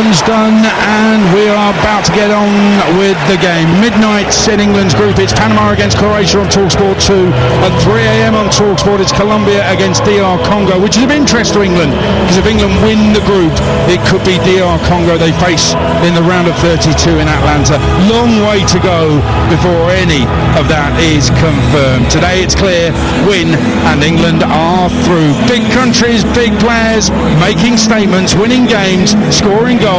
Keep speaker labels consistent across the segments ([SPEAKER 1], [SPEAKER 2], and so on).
[SPEAKER 1] England's done, and we are about to get on with the game. Midnight in England's group. It's Panama against Croatia on TalkSport 2. At 3 a.m. on TalkSport, it's Colombia against DR Congo, which is of interest to England, because if England win the group, it could be DR Congo they face in the round of 32 in Atlanta. Long way to go before any of that is confirmed. Today it's clear, win, and England are through. Big countries, big players, making statements, winning games, scoring goals.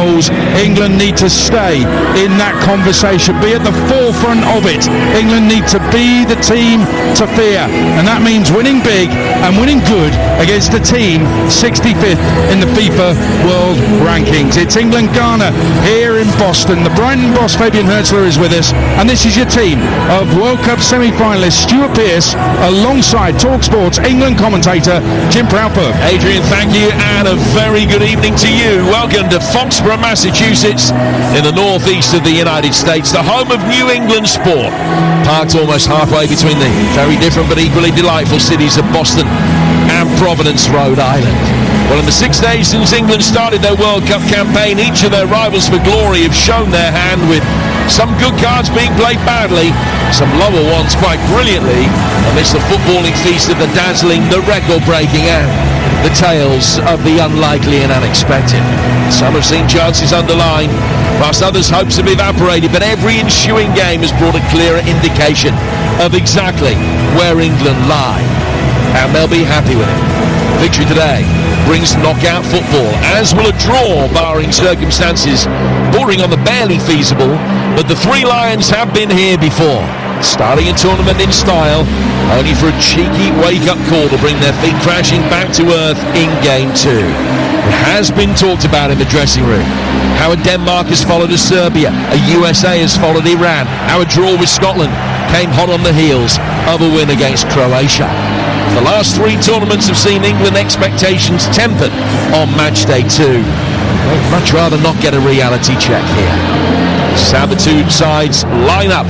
[SPEAKER 1] England need to stay in that conversation, be at the forefront of it. England need to be the team to fear, and that means winning big and winning good against a team 65th in the FIFA World Rankings. It's England-Ghana here in Boston. The Brighton boss Fabian Hertzler is with us, and this is your team of World Cup semi-finalist Stuart Pearce alongside TalkSport's England commentator Jim Proudfoot.
[SPEAKER 2] Adrian, thank you, and a very good evening to you. Welcome to Foxborough, Massachusetts, in the northeast of the United States, the home of New England sport, parked almost halfway between the very different but equally delightful cities of Boston and Providence, Rhode Island. Well, in the 6 days since England started their World Cup campaign, each of their rivals for glory have shown their hand, with some good cards being played badly, some lower ones quite brilliantly, amidst the footballing feast of the dazzling, the record-breaking, and the tales of the unlikely and unexpected. Some have seen chances underlined, whilst others' hopes have evaporated, but every ensuing game has brought a clearer indication of exactly where England lie, and they'll be happy with it. Victory today brings knockout football, as will a draw, barring circumstances bordering on the barely feasible, but the Three Lions have been here before, starting a tournament in style, only for a cheeky wake-up call to bring their feet crashing back to earth in Game 2. It has been talked about in the dressing room, how a Denmark has followed a Serbia, a USA has followed Iran, how a draw with Scotland came hot on the heels of a win against Croatia. The last three tournaments have seen England expectations tempered on match day 2. They'd much rather not get a reality check here. Sabitude sides line up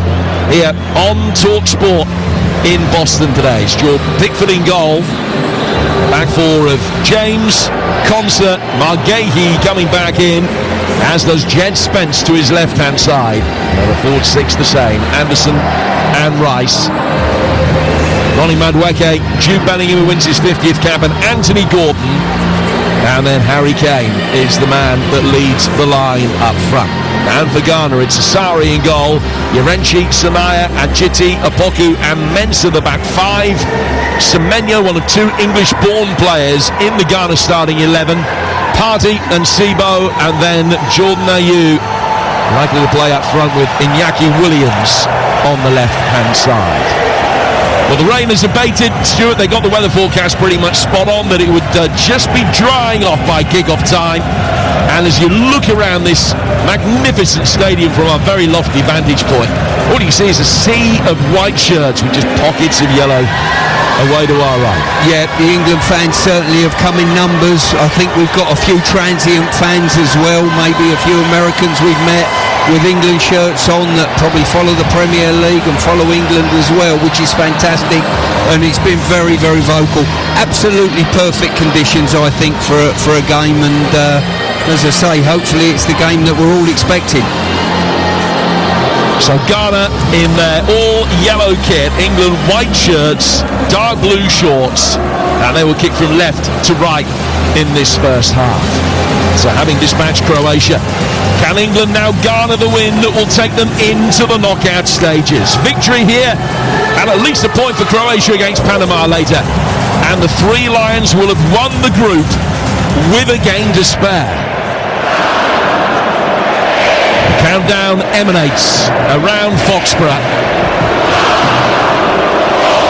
[SPEAKER 2] here on TalkSport in Boston today. Jordan Pickford in goal. Back four of James, Concert, Margehi coming back in, as does Jed Spence to his left-hand side. The forward six the same, Anderson and Rice. Ronnie Madueke, Jude Bellingham who wins his 50th cap, and Anthony Gordon. And then Harry Kane is the man that leads the line up front. And for Ghana, it's Asari in goal, Yerenchi, Sanaya, Ajiti, Apoku and Mensah the back five. Semenyo, one of two English-born players in the Ghana starting 11. Partey and Sibo, and then Jordan Ayew likely to play up front with Iñaki Williams on the left-hand side. Well, the rain has abated, Stuart. They got the weather forecast pretty much spot on, that it would just be drying off by kick-off time. And as you look around this magnificent stadium from our very lofty vantage point, all you see is a sea of white shirts with just pockets of yellow away to our right.
[SPEAKER 3] Yeah, the England fans certainly have come in numbers. I think we've got a few transient fans as well, maybe a few Americans we've met with England shirts on that probably follow the Premier League and follow England as well, which is fantastic, and it's been very, very vocal. Absolutely perfect conditions, I think, for a game, and as I say, hopefully it's the game that we're all expecting.
[SPEAKER 2] So Ghana in their all yellow kit, England white shirts, dark blue shorts, and they will kick from left to right in this first half. So having dispatched Croatia, can England now garner the win that will take them into the knockout stages? Victory here, and at least a point for Croatia against Panama later, and the Three Lions will have won the group with a game to spare. Countdown emanates around Foxborough.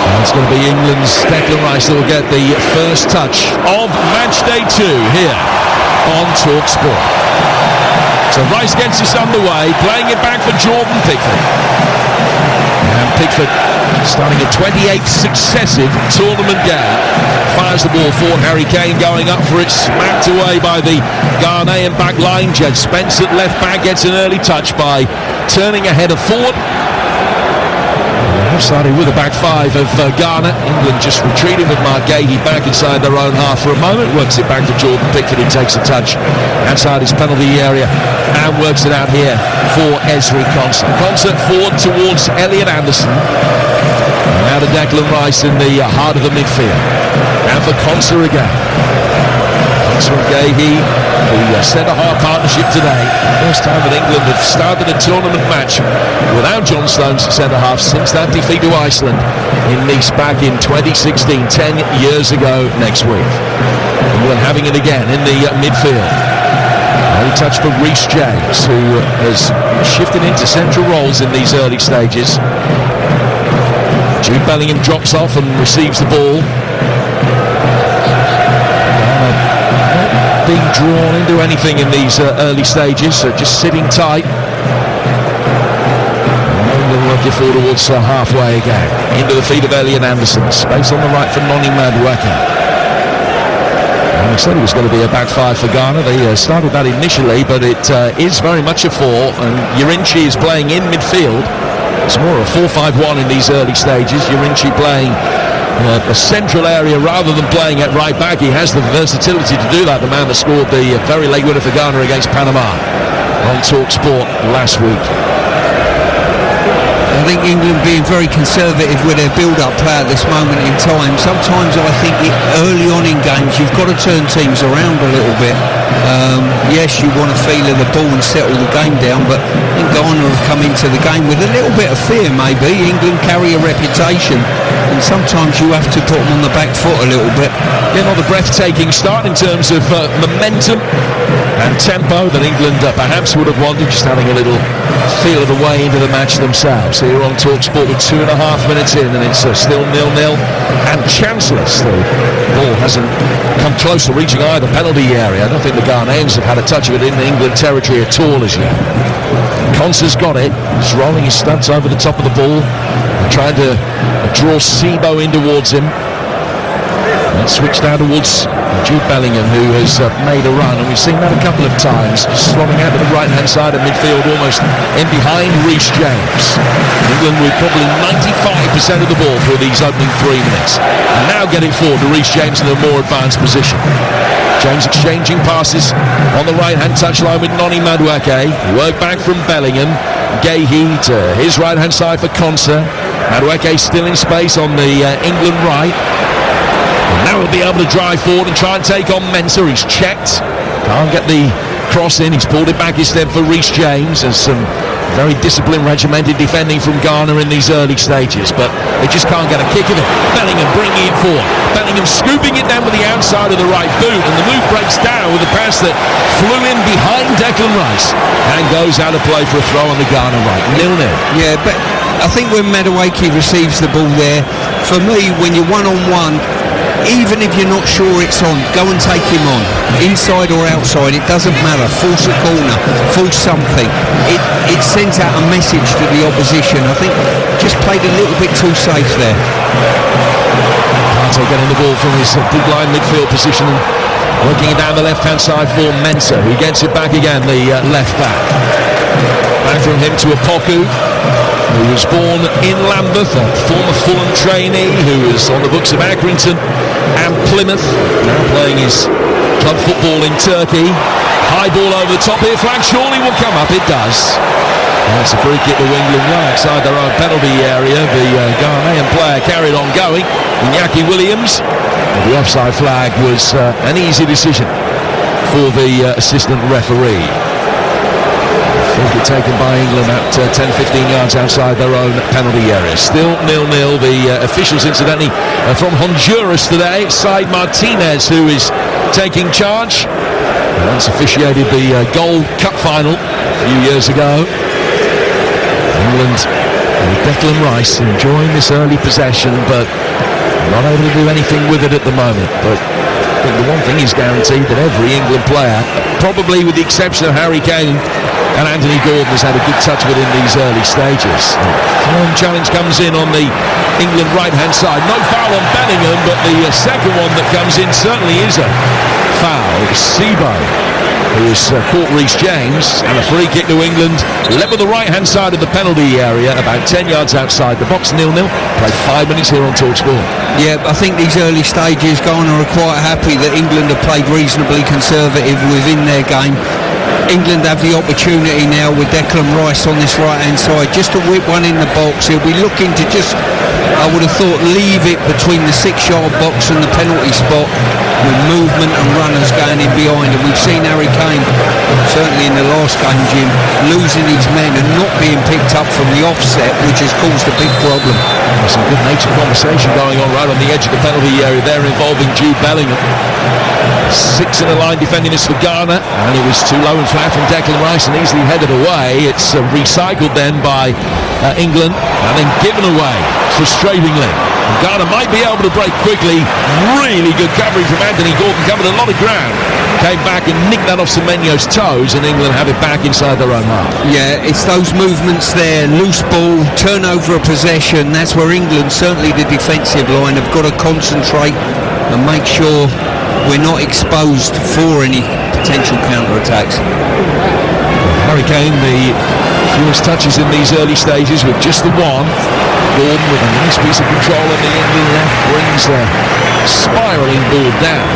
[SPEAKER 2] And it's going to be England's Declan Rice that will get the first touch of match day 2 here on TalkSport. So Rice gets us underway, playing it back for Jordan Pickford. And Pickford, starting a 28th successive tournament game, fires the ball for Harry Kane, going up for it, smacked away by the Ghanaian back line. Jed Spence at left back gets an early touch by turning a header forward. They have Starting with a back five of Ghana. England just retreating with Mark Gahey back inside their own half for a moment. Works it back to Jordan Pickford, who takes a touch outside his penalty area and works it out here for Ezri Konsa. Konsa forward towards Elliot Anderson. Now to Declan Rice in the heart of the midfield. And for Konsa again. Konsa and Gahey, the centre-half partnership today. First time that England have started a tournament match without John Stones at centre-half since that defeat to Iceland in Nice back in 2016, 10 years ago next week. England having it again in the midfield. Early touch for Reece James, who has shifted into central roles in these early stages. Jude Bellingham drops off and receives the ball. Not being drawn into anything in these early stages, so just sitting tight. England looking forward towards halfway again. Into the feet of Elliot Anderson. Space on the right for Noni Madueke. I said it was going to be a back five for Ghana. They started that initially, but it is very much a 4, and Yurinchi is playing in midfield. It's more a 4-5-1 in these early stages. Yurinchi playing a central area rather than playing at right back. He has the versatility to do that, the man that scored the very late winner for Ghana against Panama on TalkSport last week.
[SPEAKER 3] I think England being very conservative with their build-up play at this moment in time. Sometimes I think early on in games you've got to turn teams around a little bit. Yes, you want to feel of the ball and settle the game down, but I think Ghana have come into the game with a little bit of fear maybe. England carry a reputation, and sometimes you have to put them on the back foot a little bit.
[SPEAKER 2] Yeah, not a breathtaking start in terms of momentum and tempo that England perhaps would have wanted, just having a little feel of the way into the match themselves. Here on TalkSport with 2.5 minutes in, and it's still 0-0 and chanceless. The ball hasn't come close to reaching either penalty area. I don't think the Ghanaians have had a touch of it in England territory at all as yet. Konsa's got it. He's rolling his studs over the top of the ball and trying to draw Sibo in towards him. And switched now towards Jude Bellingham, who has made a run, and we've seen that a couple of times, slotting out to the right-hand side of midfield, almost in behind Reece James. England with probably 95% of the ball through these opening 3 minutes. And now getting forward to Reece James in a more advanced position. James exchanging passes on the right-hand touchline with Noni Madueke. Work back from Bellingham. Gahey to his right-hand side for Konsa. Madueke still in space on the England right. Now he'll be able to drive forward and try and take on Mensah. He's checked. Can't get the cross in. He's pulled it back instead for Reece James. There's some very disciplined, regimented defending from Ghana in these early stages, but they just can't get a kick of it. Bellingham bringing it forward. Bellingham scooping it down with the outside of the right boot, and the move breaks down with a pass that flew in behind Declan Rice and goes out of play for a throw on the Ghana right. 0-0.
[SPEAKER 3] Yeah, but I think when Madueke receives the ball there, for me, when you're one-on-one, even if you're not sure it's on, go and take him on, inside or outside, it doesn't matter. Force a corner, force something. It sends out a message to the opposition. I think just played a little bit too safe there.
[SPEAKER 2] Partey getting the ball from his deep line midfield position and working it down the left-hand side for Mensah, who gets it back again, the left back. Back from him to Opoku, who was born in Lambeth, a former Fulham trainee who was on the books of Accrington and Plymouth, now playing his club football in Turkey. High ball over the top here, flag surely will come up, it does. And it's a free kick to England right outside their own penalty area. The Ghanaian player carried on going, Iñaki Williams. The offside flag was an easy decision for the assistant referee. Taken by England at 10-15 yards outside their own penalty area. Still 0-0. The officials, incidentally, from Honduras today. Said Martinez, who is taking charge. Once officiated the Gold Cup final a few years ago. England with Declan Rice enjoying this early possession, but not able to do anything with it at the moment. But I think the one thing is guaranteed, that every England player, probably with the exception of Harry Kane and Anthony Gordon, has had a good touch of it in these early stages. Firm challenge comes in on the England right-hand side. No foul on Bellingham, but the second one that comes in certainly is a foul. Sibo who has caught Reece James, and a free kick to England, left with the right-hand side of the penalty area, about 10 yards outside the box, 0-0. Played 5 minutes here on TalkSport.
[SPEAKER 3] Yeah, I think these early stages, Ghana are quite happy that England have played reasonably conservative within their game. England have the opportunity now with Declan Rice on this right-hand side just to whip one in the box. He'll be looking to just, I would have thought, leave it between the 6-yard box and the penalty spot with movement and runners going in behind. And we've seen Harry Kane, certainly in the last game, Jim, losing his men and not being picked up from the offset, which has caused a big problem.
[SPEAKER 2] There's some good-natured conversation going on right on the edge of the penalty area there involving Jude Bellingham. 6 in the line defending this for Ghana, and it was too low and flat from Declan Rice and easily headed away. It's recycled then by England and then given away frustratingly. And Ghana might be able to break quickly. Really good coverage from Anthony Gordon, covered a lot of ground, came back and nicked that off Semenyo's toes, and England have it back inside their own half.
[SPEAKER 3] Yeah, it's those movements there, loose ball, turnover of possession. That's where England, certainly the defensive line, have got to concentrate and make sure we're not exposed for any potential counter-attacks.
[SPEAKER 2] Harry Kane, the fewest touches in these early stages with just the one. Gordon with a nice piece of control on the end of the left, brings the spiralling ball down.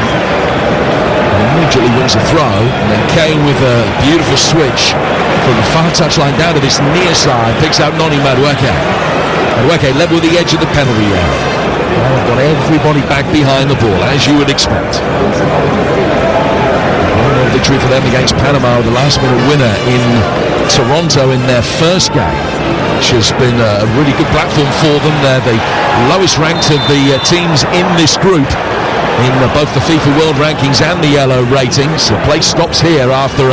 [SPEAKER 2] And immediately wins a throw, and then Kane with a beautiful switch from the far touchline down to this near side, picks out Noni Madueke. Madueke led with the edge of the penalty area. Well, got everybody back behind the ball, as you would expect. Victory for them against Panama, the last-minute winner in Toronto in their first game, which has been a really good platform for them. They're the lowest ranked of the teams in this group in both the FIFA World Rankings and the Yellow Ratings. The play stops here after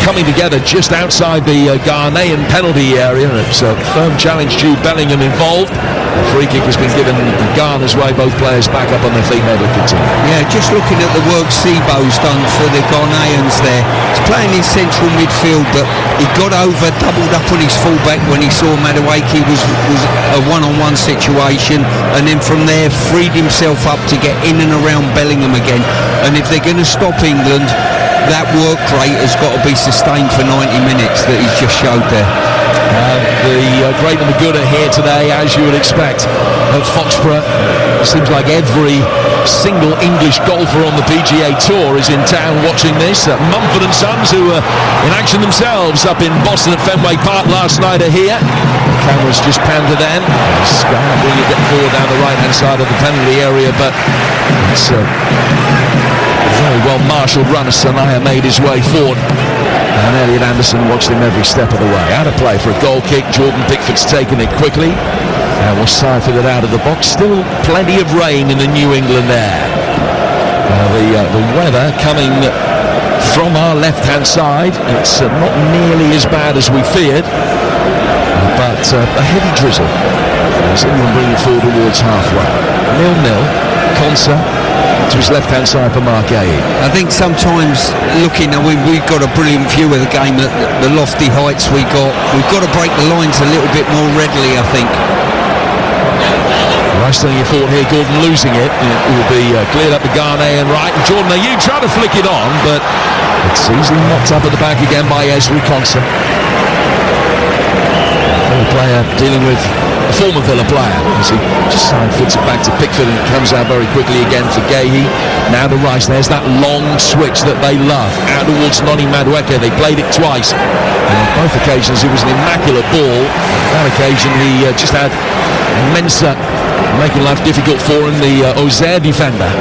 [SPEAKER 2] coming together just outside the Ghanaian penalty area. It's a firm challenge. Jude Bellingham involved. The free kick has been given Ghana's way. Both players back up on their feet. They will continue.
[SPEAKER 3] Yeah, just looking at the work Sibo's done for the Ghanaians there. He's playing in central midfield, but he got over, doubled up on his fullback when he saw Madueke was a one-on-one situation, and then from there freed himself up to get in and around Bellingham again. And if they're going to stop England, that work rate has got to be sustained for 90 minutes that he's just showed there.
[SPEAKER 2] The great and the good are here today, as you would expect, at Foxborough. It seems like every single English golfer on the PGA Tour is in town watching this. Mumford & Sons, who were in action themselves up in Boston at Fenway Park last night, are here. The cameras just panned to them. Sky bring it forward down the right-hand side of the penalty area, but it's a very well marshalled run as Sanaya made his way forward. And Elliot Anderson watched him every step of the way. Out of play for a goal kick. Jordan Pickford's taken it quickly and was siphoned it out of the box. Still plenty of rain in the New England air. The weather coming from our left-hand side. It's not nearly as bad as we feared, but a heavy drizzle as England bring it forward towards halfway. 0-0. Konsa to his left-hand side for Mark Gahey.
[SPEAKER 3] I think sometimes looking, we've got a brilliant view of the game at the lofty heights we've got to break the lines a little bit more readily, I think.
[SPEAKER 2] Rice turning it forward here, Gordon losing it. It will be cleared up the Ghanaian right, and Jordan Ayew trying to flick it on, but it's easily knocked up at the back again by Ezri Konsa. A player dealing with a former Villa player as he just side foots it back to Pickford, and it comes out very quickly again for Gahey. Now to Rice. There's that long switch that they love out towards Noni Madueke. They played it twice, and on both occasions it was an immaculate ball. On that occasion he just had Mensah making life difficult for him, the Auxerre defender.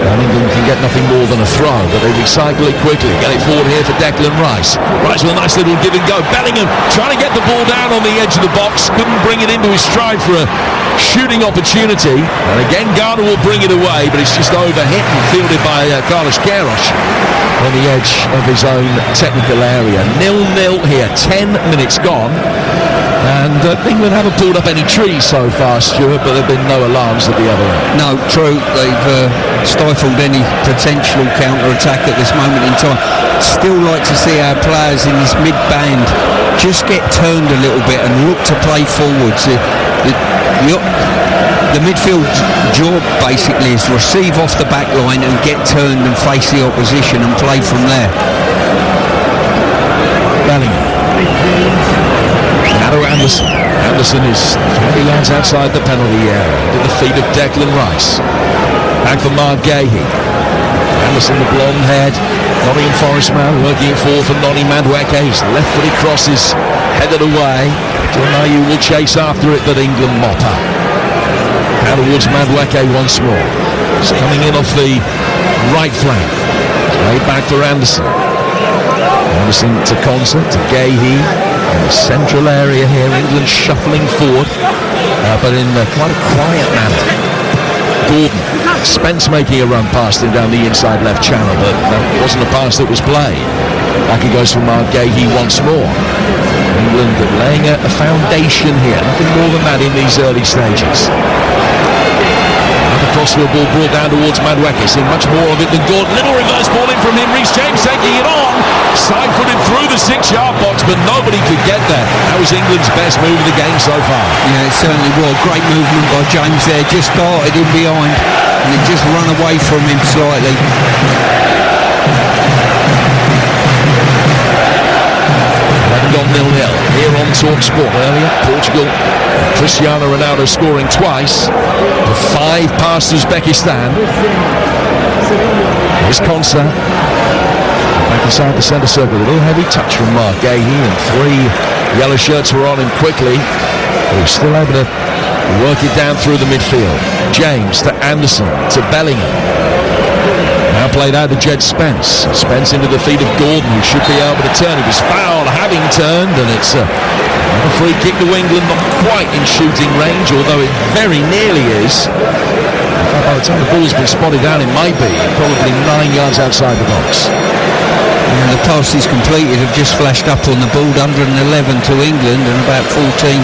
[SPEAKER 2] And England can get nothing more than a throw, but they recycle it quickly. Get it forward here for Declan Rice. Rice with a nice little give and go. Bellingham trying to get the ball down on the edge of the box. Couldn't bring it into his stride for a shooting opportunity. And again, Ghana will bring it away, but it's just overhit and fielded by Carlos Queiroz on the edge of his own technical area. 0-0 here, 10 minutes gone. And England haven't pulled up any trees so far, Stuart, but there have been no alarms at the other end.
[SPEAKER 3] No, true. They've stifled any potential counter-attack at this moment in time. Still like to see our players in this mid-band just get turned a little bit and look to play forwards. the midfield job basically is receive off the back line and get turned and face the opposition and play from there.
[SPEAKER 2] Bellingham. Now to Anderson. Anderson is 20 yards outside the penalty area. To the feet of Declan Rice. Back for Mark Gahey. Anderson, the blonde head. Nottingham Forest man working forward for Noni Madueke. His left-footed cross is headed away. John Ayew will chase after it, but England mop up. Now towards Madueke once more. He's coming in off the right flank. Laid back for Anderson. Anderson to Konsa, to Gahey. In the central area here, England shuffling forward, but in quite a quiet manner. Gordon, Spence making a run past him down the inside left channel, but that wasn't a pass that was played. Back it goes for Mark Gahey once more. England laying a foundation here, nothing more than that in these early stages. Another crossfield ball brought down towards Madueke, seeing much more of it than Gordon. Little reverse ball in from him, Reece James taking it on. Side-footed through the 6-yard box, but nobody could get there. That was England's best move of the game so far.
[SPEAKER 3] Yeah, it certainly was. Great movement by James there. Just started in behind and it just run away from him slightly.
[SPEAKER 2] Gone 0-0 here on TalkSport. Earlier, Portugal, Cristiano Ronaldo scoring twice. The 5 past Uzbekistan. Here's Konsa. Back inside the centre circle. A little heavy touch from Mark Gahey, and 3 yellow shirts were on him quickly. He was still able to work it down through the midfield. James to Anderson to Bellingham. Now played out to Jed Spence. Spence into the feet of Gordon, who should be able to turn. He was fouled, having turned, and it's a free kick to England, not quite in shooting range, although it very nearly is. By the time the ball's been spotted down, it might be probably 9 yards outside the box.
[SPEAKER 3] And the passes completed have just flashed up on the board, 111 to England and about 14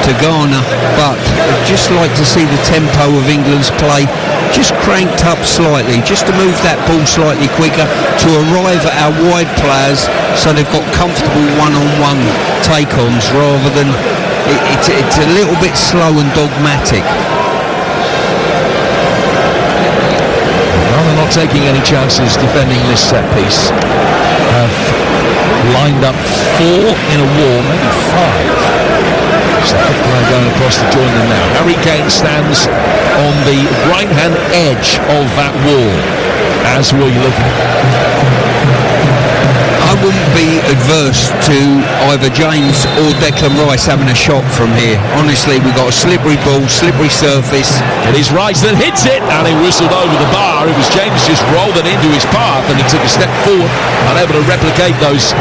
[SPEAKER 3] to Ghana, but I'd just like to see the tempo of England's play just cranked up slightly, just to move that ball slightly quicker, to arrive at our wide players so they've got comfortable one-on-one take-ons rather than it's a little bit slow and dogmatic.
[SPEAKER 2] Well, they're not taking any chances defending this set piece. Have lined up 4 in a wall, maybe 5. So the player going across to join them now. Harry Kane stands on the right-hand edge of that wall. As were you looking?
[SPEAKER 3] I wouldn't be adverse to either James or Declan Rice having a shot from here. Honestly, we've got a slippery ball, slippery surface.
[SPEAKER 2] It is Rice that hits it, and he whistled over the bar. It was James just rolled it into his path, and he took a step forward, unable to replicate those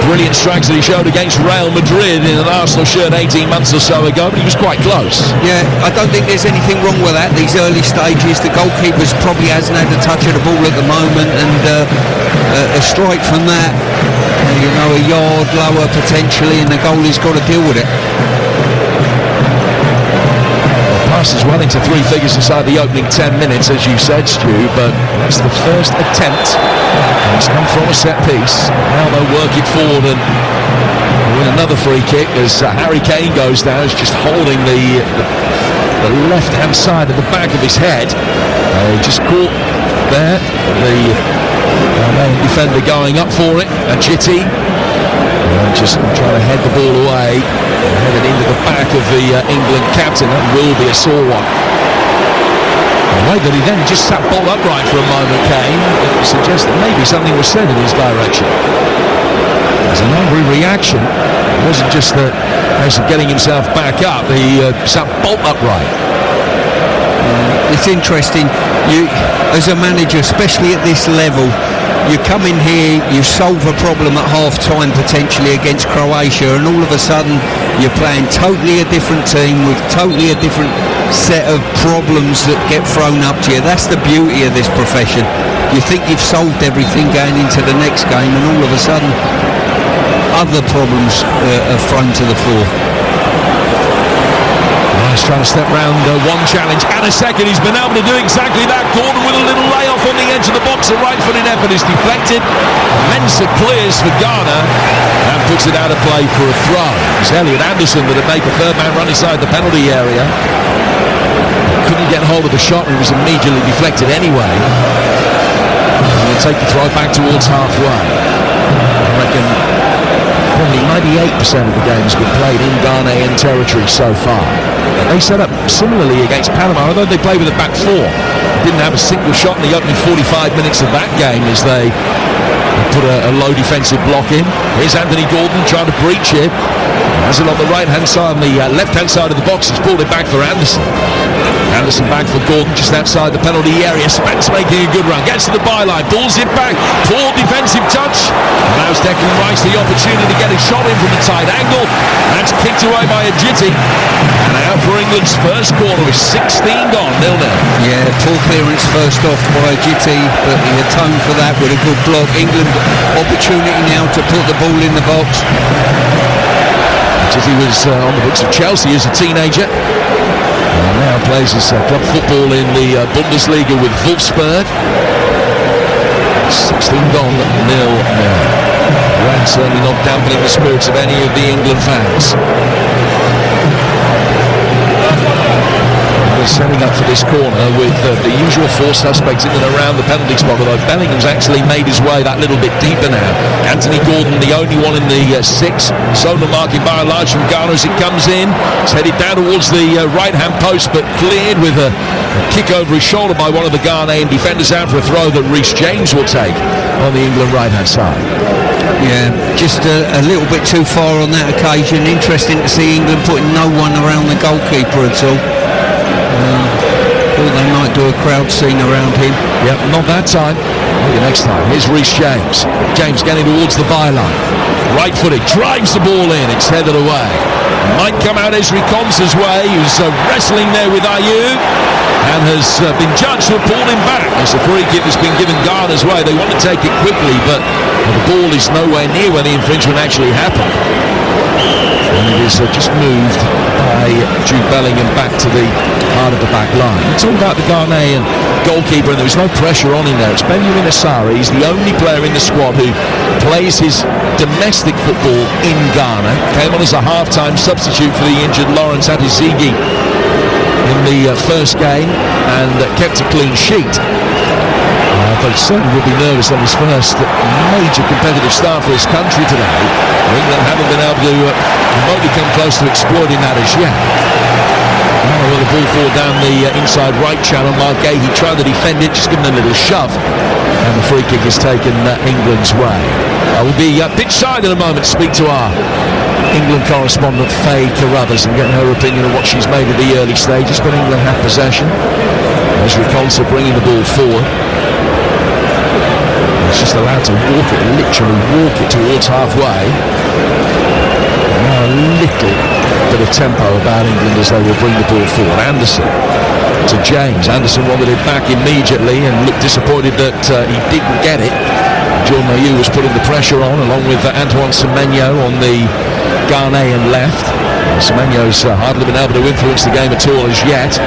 [SPEAKER 2] brilliant strikes that he showed against Real Madrid in an Arsenal shirt 18 months or so ago, but he was quite close.
[SPEAKER 3] Yeah, I don't think there's anything wrong with that. These early stages, the goalkeeper probably hasn't had a touch of the ball at the moment, and a strike from that, a yard lower potentially, and the goalie's got to deal with it.
[SPEAKER 2] Passes well into 3 figures inside the opening 10 minutes, as you said, Stu, but that's the first attempt. And it's come from a set piece. Now they'll work it forward and win another free kick as Harry Kane goes down. He's just holding the left-hand side of the back of his head. Just caught there. The defender going up for it, Ajiti. Just trying to head the ball away. Headed into the back of the England captain. That will be a sore one. The way that he then just sat bolt upright for a moment, Kane, it suggests that maybe something was said in his direction. There's an angry reaction. It wasn't just the case of getting himself back up. He sat bolt upright.
[SPEAKER 3] It's interesting. You, as a manager, especially at this level, you come in here, you solve a problem at half-time potentially against Croatia, and all of a sudden you're playing totally a different team with totally a different set of problems that get thrown up to you. That's the beauty of this profession. You think you've solved everything going into the next game, and all of a sudden other problems are thrown to the fore.
[SPEAKER 2] He's trying to step round one challenge and a second. He's been able to do exactly that. Gordon with a little layoff on the edge of the box. A right-footed effort is deflected. Mensah clears for Ghana and puts it out of play for a throw. It's Elliot Anderson that had made the third man run inside the penalty area. Couldn't get hold of the shot, and it was immediately deflected anyway. We'll take the throw back towards halfway. I reckon probably 98% of the game has been played in Ghanaian territory so far. They set up similarly against Panama, although they played with a back four. Didn't have a single shot in the opening 45 minutes of that game as they put a low defensive block in. Here's Anthony Gordon trying to breach it. Has it on the right-hand side, on the left-hand side of the box. He's pulled it back for Anderson. Anderson back for Gordon just outside the penalty area. Spence making a good run. Gets to the byline. Pulls it back. Poor defensive touch. Allows Declan Rice the opportunity to get his shot in from the tight angle. That's kicked away by Ajiti. And out for England's first quarter with 16 gone, 0-0.
[SPEAKER 3] Yeah, poor clearance first off by Ajiti, but he atoned for that with a good block. England opportunity now to put the ball in the box.
[SPEAKER 2] Ajiti was on the books of Chelsea as a teenager. And now plays his club football in the Bundesliga with Wolfsburg. 16 gone, 0-0. Rain certainly not dampening the spirits of any of the England fans. We're setting up for this corner with the usual four suspects in and around the penalty spot, although Bellingham's actually made his way that little bit deeper now. Anthony Gordon, the only one in the six. Sona marking by a large from Ghana as it comes in. It's headed down towards the right-hand post, but cleared with a kick over his shoulder by one of the Ghanaian defenders out for a throw that Reece James will take on the England right-hand side.
[SPEAKER 3] Yeah, just a little bit too far on that occasion. Interesting to see England putting no one around the goalkeeper at all. Thought they might do a crowd scene around him.
[SPEAKER 2] Yep, not that time. Maybe next time. Here's Reece James. James getting towards the byline. Right-footed, drives the ball in. It's headed away. Might come out Ezri Konsa's way, who's wrestling there with Ayew, and has been judged to have pulled him back. It's a free kick that's been given Ghana's way. They want to take it quickly, but the ball is nowhere near where the infringement actually happened. And it is just moved by Jude Bellingham back to the heart of the back line. It's all about the Ghanaian goalkeeper, and there was no pressure on him there. It's Benjamin Asare. He's the only player in the squad who plays his domestic football in Ghana. Came on as a half-time substitute for the injured Lawrence Atizigi in the first game and kept a clean sheet. But he certainly will be nervous on his first major competitive start for his country today. England haven't been able to remotely come close to exploiting that as yet. Now with the ball forward down the inside right channel, Mark Gahey tried to defend it, just given a little shove, and the free kick is taken England's way. We'll be pitch side in a moment to speak to our England correspondent Faye Carruthers and get her opinion on what she's made of the early stages, but England have possession. Ezri Konsa bringing the ball forward. He's just allowed to walk it, literally walk it towards halfway. Now a little bit of tempo about England as they will bring the ball forward. Anderson to James. Anderson wanted it back immediately and looked disappointed that he didn't get it. John Ayew was putting the pressure on along with Antoine Semenyo on the Ghanaian left. Semenyo's hardly been able to influence the game at all as yet.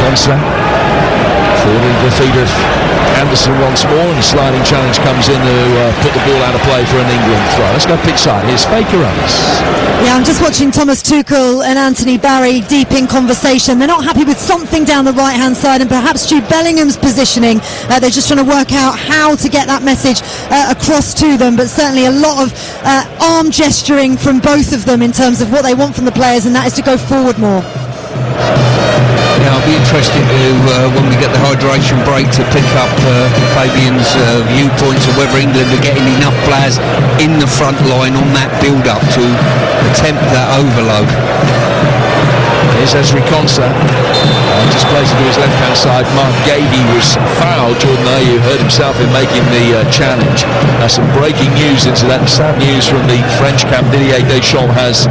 [SPEAKER 2] Konsa falling to the feet of Anderson once more, and a sliding challenge comes in to put the ball out of play for an England throw. Let's go pitch side. Here's Faye Carruthers.
[SPEAKER 4] Yeah, I'm just watching Thomas Tuchel and Anthony Barry deep in conversation. They're not happy with something down the right-hand side, and perhaps Jude Bellingham's positioning. They're just trying to work out how to get that message across to them, but certainly a lot of arm gesturing from both of them in terms of what they want from the players, and that is to go forward more.
[SPEAKER 3] Yeah, I'll be interested to, when we get the hydration break, to pick up Fabian's viewpoints of whether England are getting enough players in the front line on that build-up to attempt that overload.
[SPEAKER 2] Here's Ezri Konsa. Just plays it to his left-hand side. Mark Gahey was fouled. Jordan Ayew hurt himself in making the challenge. Some breaking news into that. Sad news from the French camp. Didier Deschamps has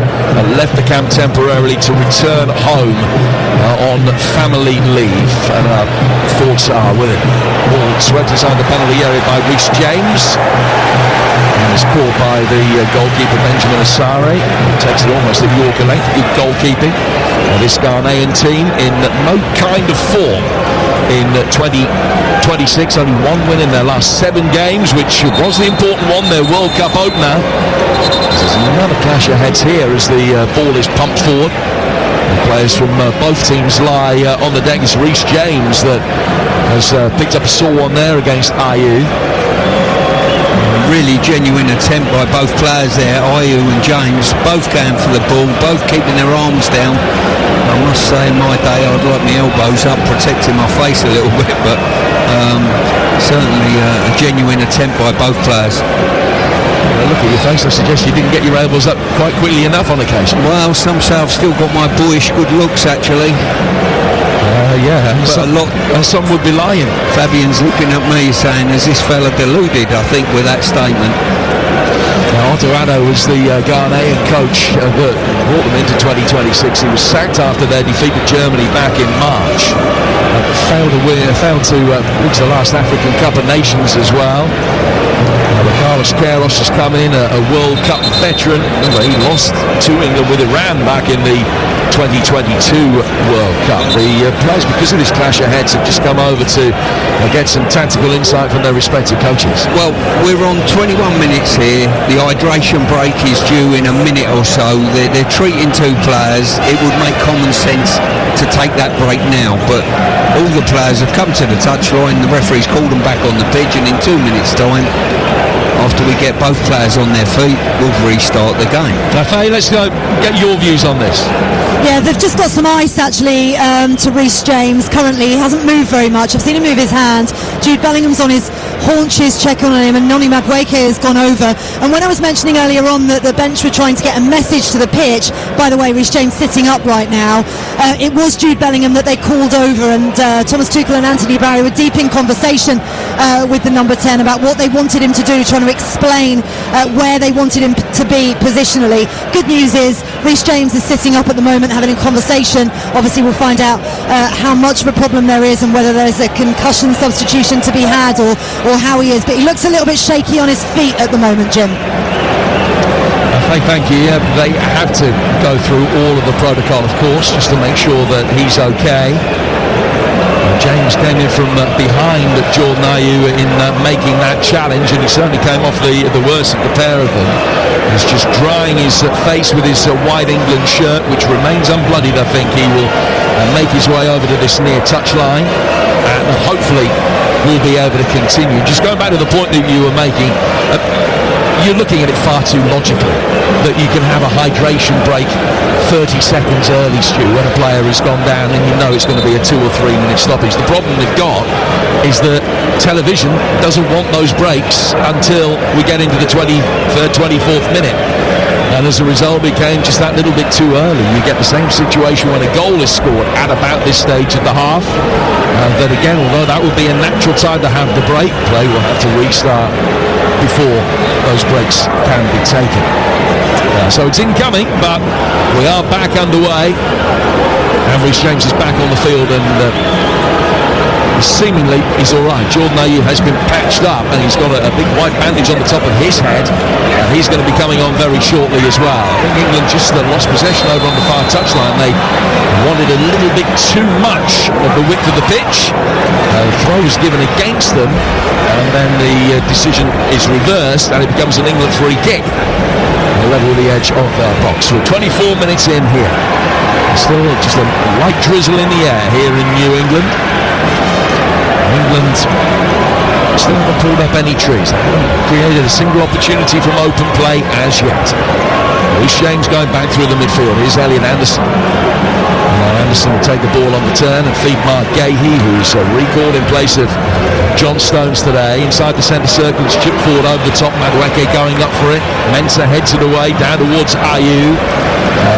[SPEAKER 2] left the camp temporarily to return home on family leave, and our thoughts are with it. Ball swept inside the penalty area by Reece James, and is caught by the goalkeeper Benjamin Asare. Takes it almost at Yorker length. Good goalkeeping. This Ghanaian team in no kind of form in 2026. Only one win in their last 7 games, which was the important one, their World Cup opener. There's another clash of heads here as the ball is pumped forward. Players from both teams lie on the deck. It's Reece James that has picked up a sore one there against Ayew.
[SPEAKER 3] Really genuine attempt by both players there, Ayew and James, both going for the ball, both keeping their arms down. I must say, in my day, I'd like my elbows up, protecting my face a little bit, but certainly a genuine attempt by both players.
[SPEAKER 2] Look at your face, I suggest you didn't get your elbows up quite quickly enough on occasion.
[SPEAKER 3] Well, some say I've still got my boyish good looks, actually.
[SPEAKER 2] Yeah, and some would be lying.
[SPEAKER 3] Fabian's looking at me saying, is this fella deluded, I think, with that statement.
[SPEAKER 2] Now, Otto Addo was the Ghanaian coach that brought them into 2026. He was sacked after their defeat at Germany back in March. Failed to reach the last African Cup of Nations as well. Carlos Queiroz has come in, a World Cup veteran. Remember, he lost to England with Iran back in the 2022 World Cup. The players, because of this clash of heads, have just come over to get some tactical insight from their respective coaches.
[SPEAKER 3] Well, we're on 21 minutes here. The hydration break is due in a minute or so. They're treating two players. It would make common sense to take that break now, but all the players have come to the touchline. The referee's called them back on the pitch, and in 2 minutes' time, after we get both players on their feet, we'll restart the game.
[SPEAKER 2] Faye, let's go get your views on this.
[SPEAKER 4] Yeah, they've just got some ice actually to Reece James. Currently, he hasn't moved very much. I've seen him move his hand. Jude Bellingham's on his haunches checking on him, and Noni Madueke has gone over. And when I was mentioning earlier on that the bench were trying to get a message to the pitch, by the way, Reece James sitting up right now, it was Jude Bellingham that they called over, and Thomas Tuchel and Anthony Barry were deep in conversation with the number 10 about what they wanted him to do, trying to explain where they wanted him to be positionally. Good news is Reece James is sitting up at the moment having a conversation. Obviously we'll find out how much of a problem there is and whether there's a concussion substitution to be had or how he is, but he looks a little bit shaky on his feet at the moment, Jim.
[SPEAKER 2] Thank you. Yeah, they have to go through all of the protocol, of course, just to make sure that he's okay. James came in from behind Jordan Ayew in making that challenge, and he certainly came off the worst of the pair of them. He's just drying his face with his white England shirt, which remains unbloodied. I think he will make his way over to this near touchline, and hopefully will be able to continue. Just going back to the point that you were making, you're looking at it far too logically that you can have a hydration break 30 seconds early, Stu, when a player has gone down and you know it's going to be a 2 or 3 minute stoppage. The problem they've got is that television doesn't want those breaks until we get into the 23rd, 24th minute. And as a result, it came just that little bit too early. You get the same situation when a goal is scored at about this stage of the half. That again, although that would be a natural time to have the break, play will have to restart before those breaks can be taken. So it's incoming, but we are back underway. And Reece James is back on the field, and seemingly he's all right. Jordan Ayew has been patched up, and he's got a big white bandage on the top of his head, and he's going to be coming on very shortly as well. I think England just lost possession over on the far touchline. They wanted a little bit too much of the width of the pitch. Throw was given against them, and then the decision is reversed, and it becomes an England free kick. Level with the edge of their box. We're 24 minutes in here. Still just a light drizzle in the air here in New England. England still haven't pulled up any trees. They haven't created a single opportunity from open play as yet. Reece James going back through the midfield. Here's Elliot Anderson. Anderson will take the ball on the turn and feed Mark Gahey, who's recalled in place of John Stones today. Inside the centre circle, it's chipped forward over the top. Madueke going up for it. Mensah heads it away down towards Ayew.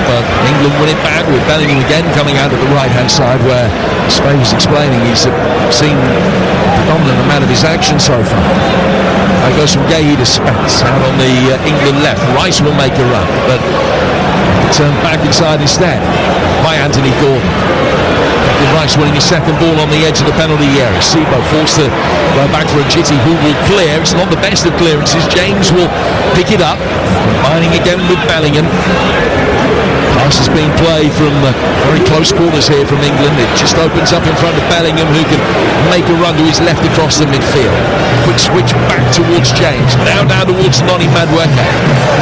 [SPEAKER 2] But England win it back with Bellingham again coming out at the right-hand side, where, as Faye was explaining, he's seen a predominant amount of his action so far. That goes from Gahey to Spence out on the England left. Rice will make a run, but turned back inside instead by Anthony Gordon. Rice winning his second ball on the edge of the penalty area. Sebo forced to go back for a Jitty, who will clear. It's not the best of clearances. James will pick it up, combining again with Bellingham. Pass is being played from very close quarters here from England. It just opens up in front of Bellingham, who can make a run to his left across the midfield. Quick switch back towards James. Now down towards Noni Madueke.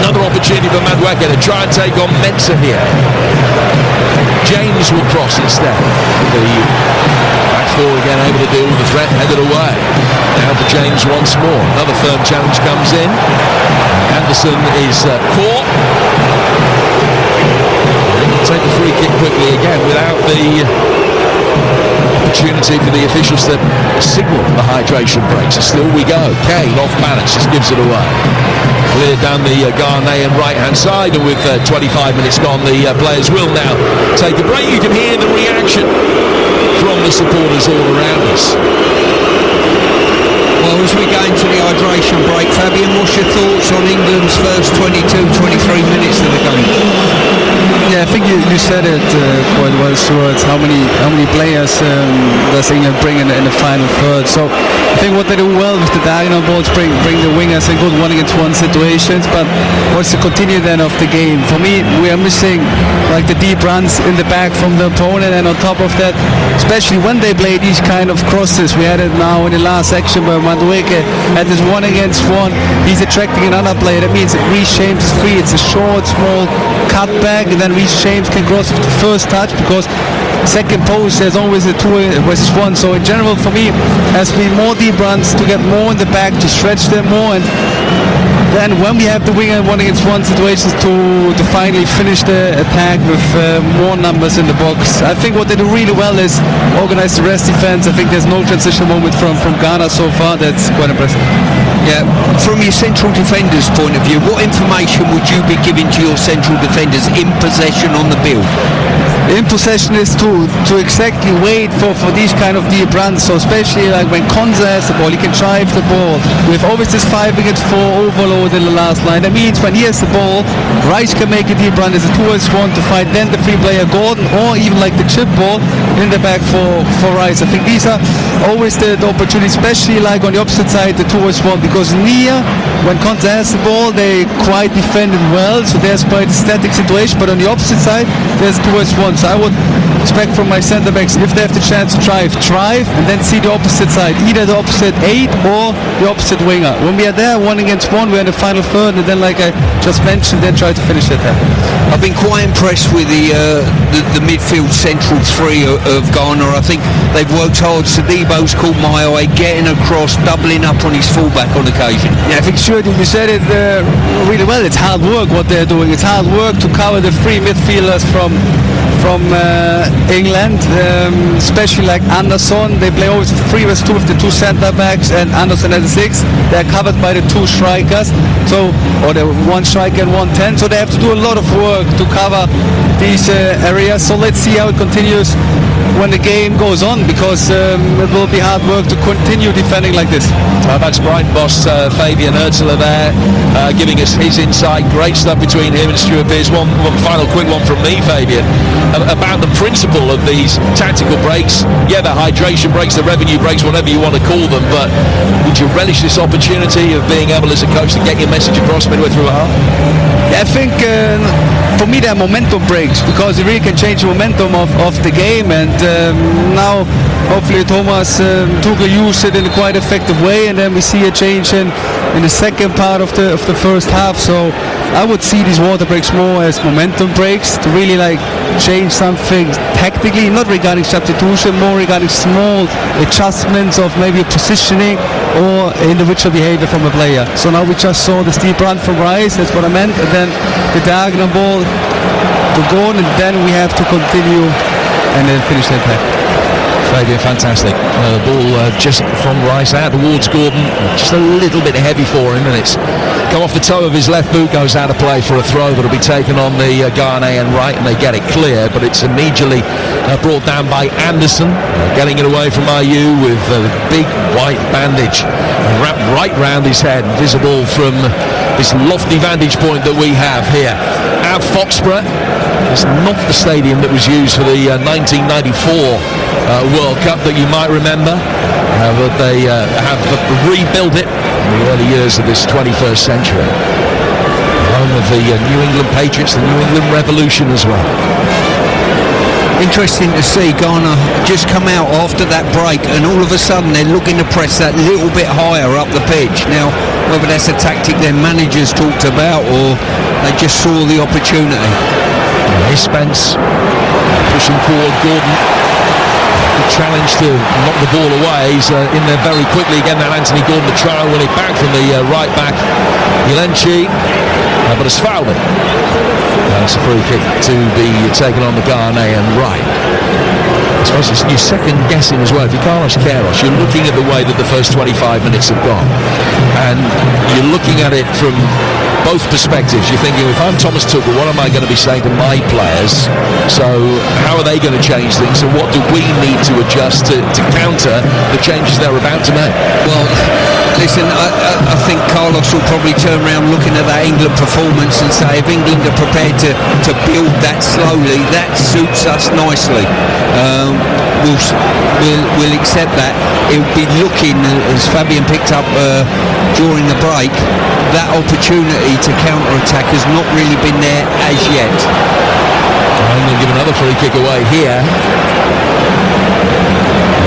[SPEAKER 2] Another opportunity for Madueke to try and take on Mensah here. James Wales will cross instead. The back four again able to deal with the threat, headed away. Now for James once more. Another firm challenge comes in. Anderson is caught. Take the free kick quickly again without the opportunity for the officials to signal the hydration breaks. So still we go. Kane off balance, just gives it away. Cleared down the Ghanaian right-hand side, and with 25 minutes gone, the players will now take a break. You can hear the reaction from the supporters all around us.
[SPEAKER 3] Well, as we go into the hydration break, Fabian, what's your thoughts on England's first 22-23 minutes of the game?
[SPEAKER 5] Yeah, I think you said it quite well, Stuart. How many players does England bring in the final third? So I think what they do well with the diagonal balls, bring the wingers in good 1-against-1 situations. But what's the continue then of the game? For me, we are missing like the deep runs in the back from the opponent, and on top of that, especially when they play these kind of crosses. We had it now in the last section where Madueke had this 1-against-1. He's attracting another player. That means that Reece James is free. It's a short, small cutback, and then Reece James can cross with the first touch, because second post there's always a 2-versus-1. So in general, for me, has been more deep runs to get more in the back, to stretch them more, and then when we have the winger 1-against-1 situations to finally finish the attack with more numbers in the box. I think what they do really well is organize the rest defense. I think there's no transition moment from Ghana so far. That's quite impressive.
[SPEAKER 3] Yeah, from your central defenders' point of view, what information would you be giving to your central defenders in possession on the build?
[SPEAKER 5] In possession is to exactly wait for these kind of deep runs. So especially like when Konsa has the ball, he can drive the ball. We've always this 5-against-4 overload in the last line. That means when he has the ball, Rice can make a deep run as a 2-against-1 to fight then the free player Gordon, or even like the chip ball in the back for Rice. I think these are always the opportunity, especially like on the opposite side, the 2-against-1, because near, when Konsa has the ball, they quite defended well, so there's quite a static situation. But on the opposite side, there's 2-against-1. So I would expect from my centre backs, if they have the chance to drive, and then see the opposite side, either the opposite 8 or the opposite winger. When we are there 1-against-1, we're in the final third, and then like I just mentioned, then try to finish it there.
[SPEAKER 3] I've been quite impressed with the midfield central three of Ghana. I think they've worked hard. Sadibo's caught my eye, getting across, doubling up on his fullback on occasion.
[SPEAKER 5] Yeah, I think sure you said it really well. It's hard work what they're doing. It's hard work to cover the three midfielders from England, especially like Anderson. They play always 3-2 with the 2 centre backs, and Anderson as a 6. They're covered by the 2 strikers, so, or the 1 striker and 1 10. So they have to do a lot of work to cover these areas. So let's see how it continues when the game goes on, because it will be hard work to continue defending like this.
[SPEAKER 2] That's Brighton boss Fabian Hürzeler there, giving us his insight. Great stuff between him and Stuart Pearce. One final quick one from me, Fabian, about the principle of these tactical breaks. Yeah, the hydration breaks, the revenue breaks, whatever you want to call them, but would you relish this opportunity of being able as a coach to get your message across midway through a half?
[SPEAKER 5] Yeah, I think for me they're momentum breaks, because it really can change the momentum of the game, and now hopefully Thomas Tuchel used it in a quite effective way, and then we see a change in the second part of the first half. So I would see these water breaks more as momentum breaks to really like change something tactically, not regarding substitution, more regarding small adjustments of maybe positioning or individual behavior from a player. So now we just saw the steep run from Rice, that's what I meant, and then the diagonal ball to Gordon, and then we have to continue and then finish the attack.
[SPEAKER 2] Fabian, fantastic. The ball just from Rice out towards Gordon, just a little bit heavy for him, and it's come off the toe of his left boot, goes out of play for a throw that'll be taken on the Ghanaian right, and they get it clear, but it's immediately brought down by Anderson, getting it away from IU with a big white bandage wrapped right round his head, visible from this lofty vantage point that we have here at Foxborough. It's not the stadium that was used for the 1994 World Cup that you might remember, but they have rebuilt it in the early years of this 21st century. Home of the New England Patriots, the New England Revolution as well.
[SPEAKER 3] Interesting to see Ghana just come out after that break, and all of a sudden they're looking to press that little bit higher up the pitch. Now, whether that's a tactic their managers talked about or they just saw the opportunity.
[SPEAKER 2] Here's Spence pushing forward. Gordon, the challenge to knock the ball away. He's in there very quickly again. Now Anthony Gordon to try and win it back from the right back Yelenchi, but it's fouled him. It's a free kick to be taken on the Ghanaian right. I suppose you're second guessing as well. If you're Carlos Queiroz, you're looking at the way that the first 25 minutes have gone, and you're looking at it from both perspectives. You're thinking, if I'm Thomas Tuchel, what am I going to be saying to my players? So how are they going to change things, and what do we need to adjust to counter the changes they're about to make?
[SPEAKER 3] Well, listen, I think Carlos will probably turn around looking at that England performance and say, if England are prepared to build that slowly, that suits us nicely. We'll accept that. He'll be looking, as Fabian picked up during the break, that opportunity to counter-attack has not really been there as yet.
[SPEAKER 2] I'm going to give another free kick away here,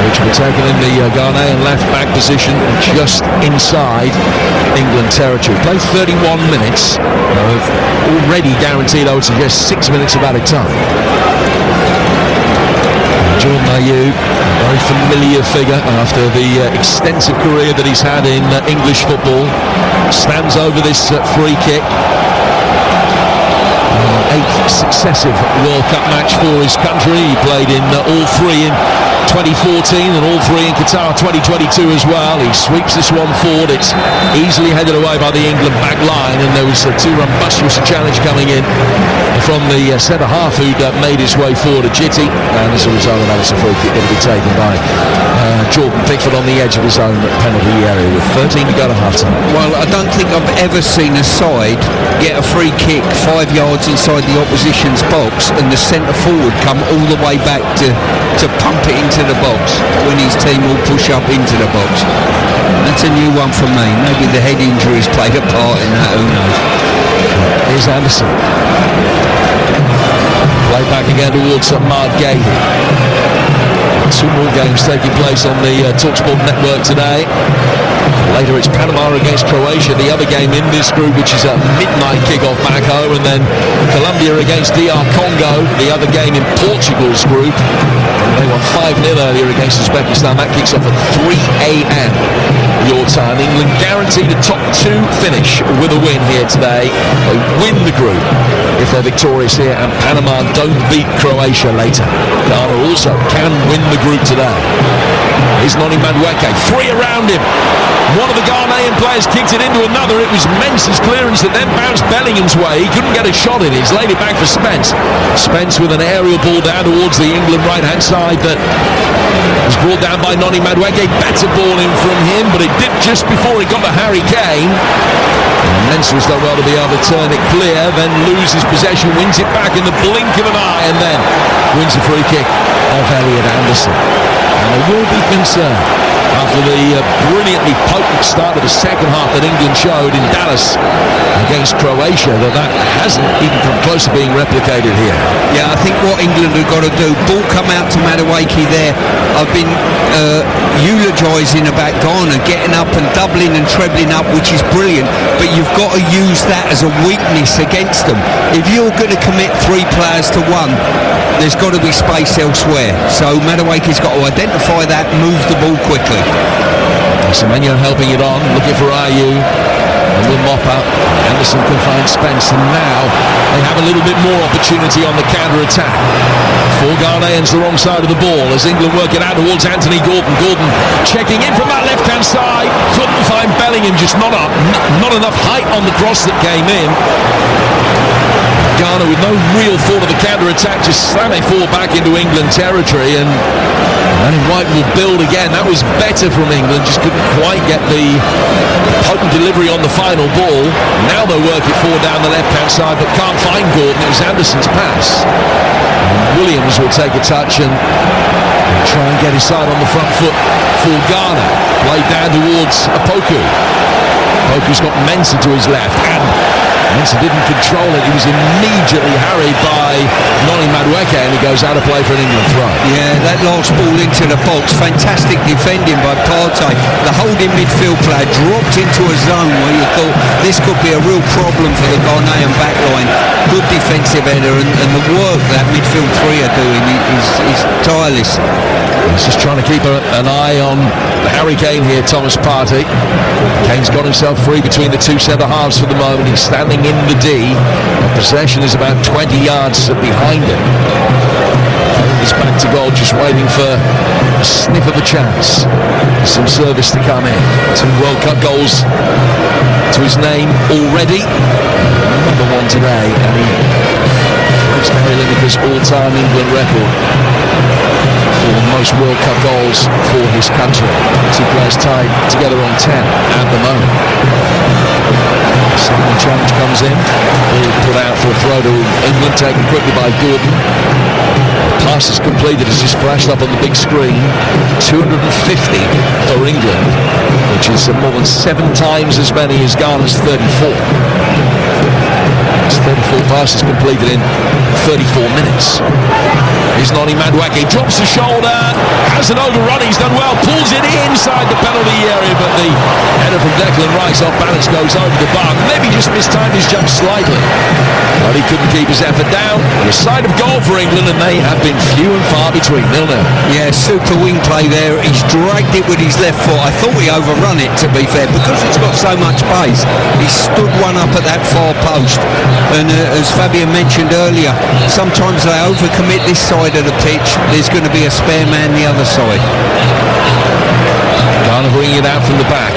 [SPEAKER 2] which will be taken in the Ghanaian left-back position just inside England territory. Played 31 minutes, already guaranteed, I would suggest, 6 minutes of added time. Jordan Ayew, a very familiar figure after the extensive career that he's had in English football, stands over this free kick. 8th successive World Cup match for his country. He played in all three in 2014 and all three in Qatar 2022 as well. He sweeps this one forward. It's easily headed away by the England back line, and there was a too rumbustious challenge coming in from the centre half, who'd made his way forward, Ajiti, and as a result of that, it's a free kick that will be taken by Jordan Pickford on the edge of his own penalty area with 13 to go to half time.
[SPEAKER 3] Well, I don't think I've ever seen a side get a free kick 5 yards inside the opposition's box and the centre forward come all the way back to pump it into the box when his team will push up into the box. That's a new one for me. Maybe the head injuries played a part in that, who knows.
[SPEAKER 2] Here's Anderson. Play back again towards Ahmad Gahey. 2 more games taking place on the TalkSport network today. Later it's Panama against Croatia, the other game in this group, which is a midnight kickoff back home, and then Colombia against DR Congo, the other game in Portugal's group. They won 5-0 earlier against Uzbekistan. That kicks off at 3 a.m. your time. England guaranteed a top 2 finish with a win here today. They win the group if they're victorious here, and Panama don't beat Croatia later. Ghana also can win the group today. Here's Noni Madueke, 3 around him. One of the Ghanaian players kicked it into another. It was Mensah's clearance that then bounced Bellingham's way. He couldn't get a shot in. He's laid it back for Spence. Spence with an aerial ball down towards the England right-hand side that was brought down by Noni Madueke. Better ball in from him, but it did just before it got to Harry Kane. And Mensah has done well to be able to turn it clear, then loses possession, wins it back in the blink of an eye, and then wins the free kick off Elliot Anderson. And there will be concern after the brilliantly potent start of the second half that England showed in Dallas against Croatia, that hasn't even come close to being replicated here.
[SPEAKER 3] Yeah, I think what England have got to do, ball come out to Madueke there. I've been eulogising about Ghana getting up and doubling and trebling up, which is brilliant, but you've got to use that as a weakness against them. If you're going to commit 3 players to one, there's got to be space elsewhere. So Madueke's got to identify that, move the ball quickly.
[SPEAKER 2] Semenyo helping it on, looking for Ayew, and will mop up. Anderson can find Spence, and now they have a little bit more opportunity on the counter-attack. 4 Ghanaians the wrong side of the ball as England work it out towards Anthony Gordon. Gordon checking in from that left-hand side, couldn't find Bellingham, just not enough height on the cross that came in. Ghana with no real thought of the counter-attack, just slam it forward back into England territory, and Manny White will build again. That was better from England, just couldn't quite get the potent delivery on the final ball. Now they work it forward down the left-hand side, but can't find Gordon. It was Anderson's pass. And Williams will take a touch and try and get his side on the front foot for Ghana. Played down towards Opoku. Opoku's got Mensah to his left, and Mensa didn't control it. He was immediately harried by Noni Madueke, and he goes out of play for an England throw.
[SPEAKER 3] Yeah, that last ball into the box, fantastic defending by Partey. The holding midfield player dropped into a zone where you thought this could be a real problem for the Ghanaian backline. Good defensive header, and the work that midfield three are doing is tireless.
[SPEAKER 2] He's just trying to keep an eye on Harry Kane here, Thomas Partey. Kane's got himself free between the two centre halves for the moment. He's standing in the D. The possession is about 20 yards behind him. He's back to goal, just waiting for a sniff of a chance. Some service to come in. 2 World Cup goals to his name already. Number 1 today, and he breaks Gary Lineker's all-time England record for most World Cup goals for his country. 2 players tied together on 10 at the moment. Second challenge comes in. Ball put out for a throw to England, taken quickly by Gordon. Pass is completed, as just flashed up on the big screen. 250 for England, which is more than 7 times as many as Ghana's 34. It's 34 passes completed in 34 minutes. Here's Noni Madueke, drops the shoulder, has an overrun, he's done well, pulls it inside the penalty area, but the header from Declan Rice off balance goes over the bar. Maybe just mistimed his jump slightly, but he couldn't keep his effort down. The side of goal for England, and they have been few and far between. 0-0.
[SPEAKER 3] Yeah, super wing play there. He's dragged it with his left foot. I thought he overrun it, to be fair, because it's got so much pace. He stood one up at that far post, and as Fabian mentioned earlier, sometimes they overcommit this side of the pitch. There's going to be a spare man the other side.
[SPEAKER 2] Ghana bringing it out from the back,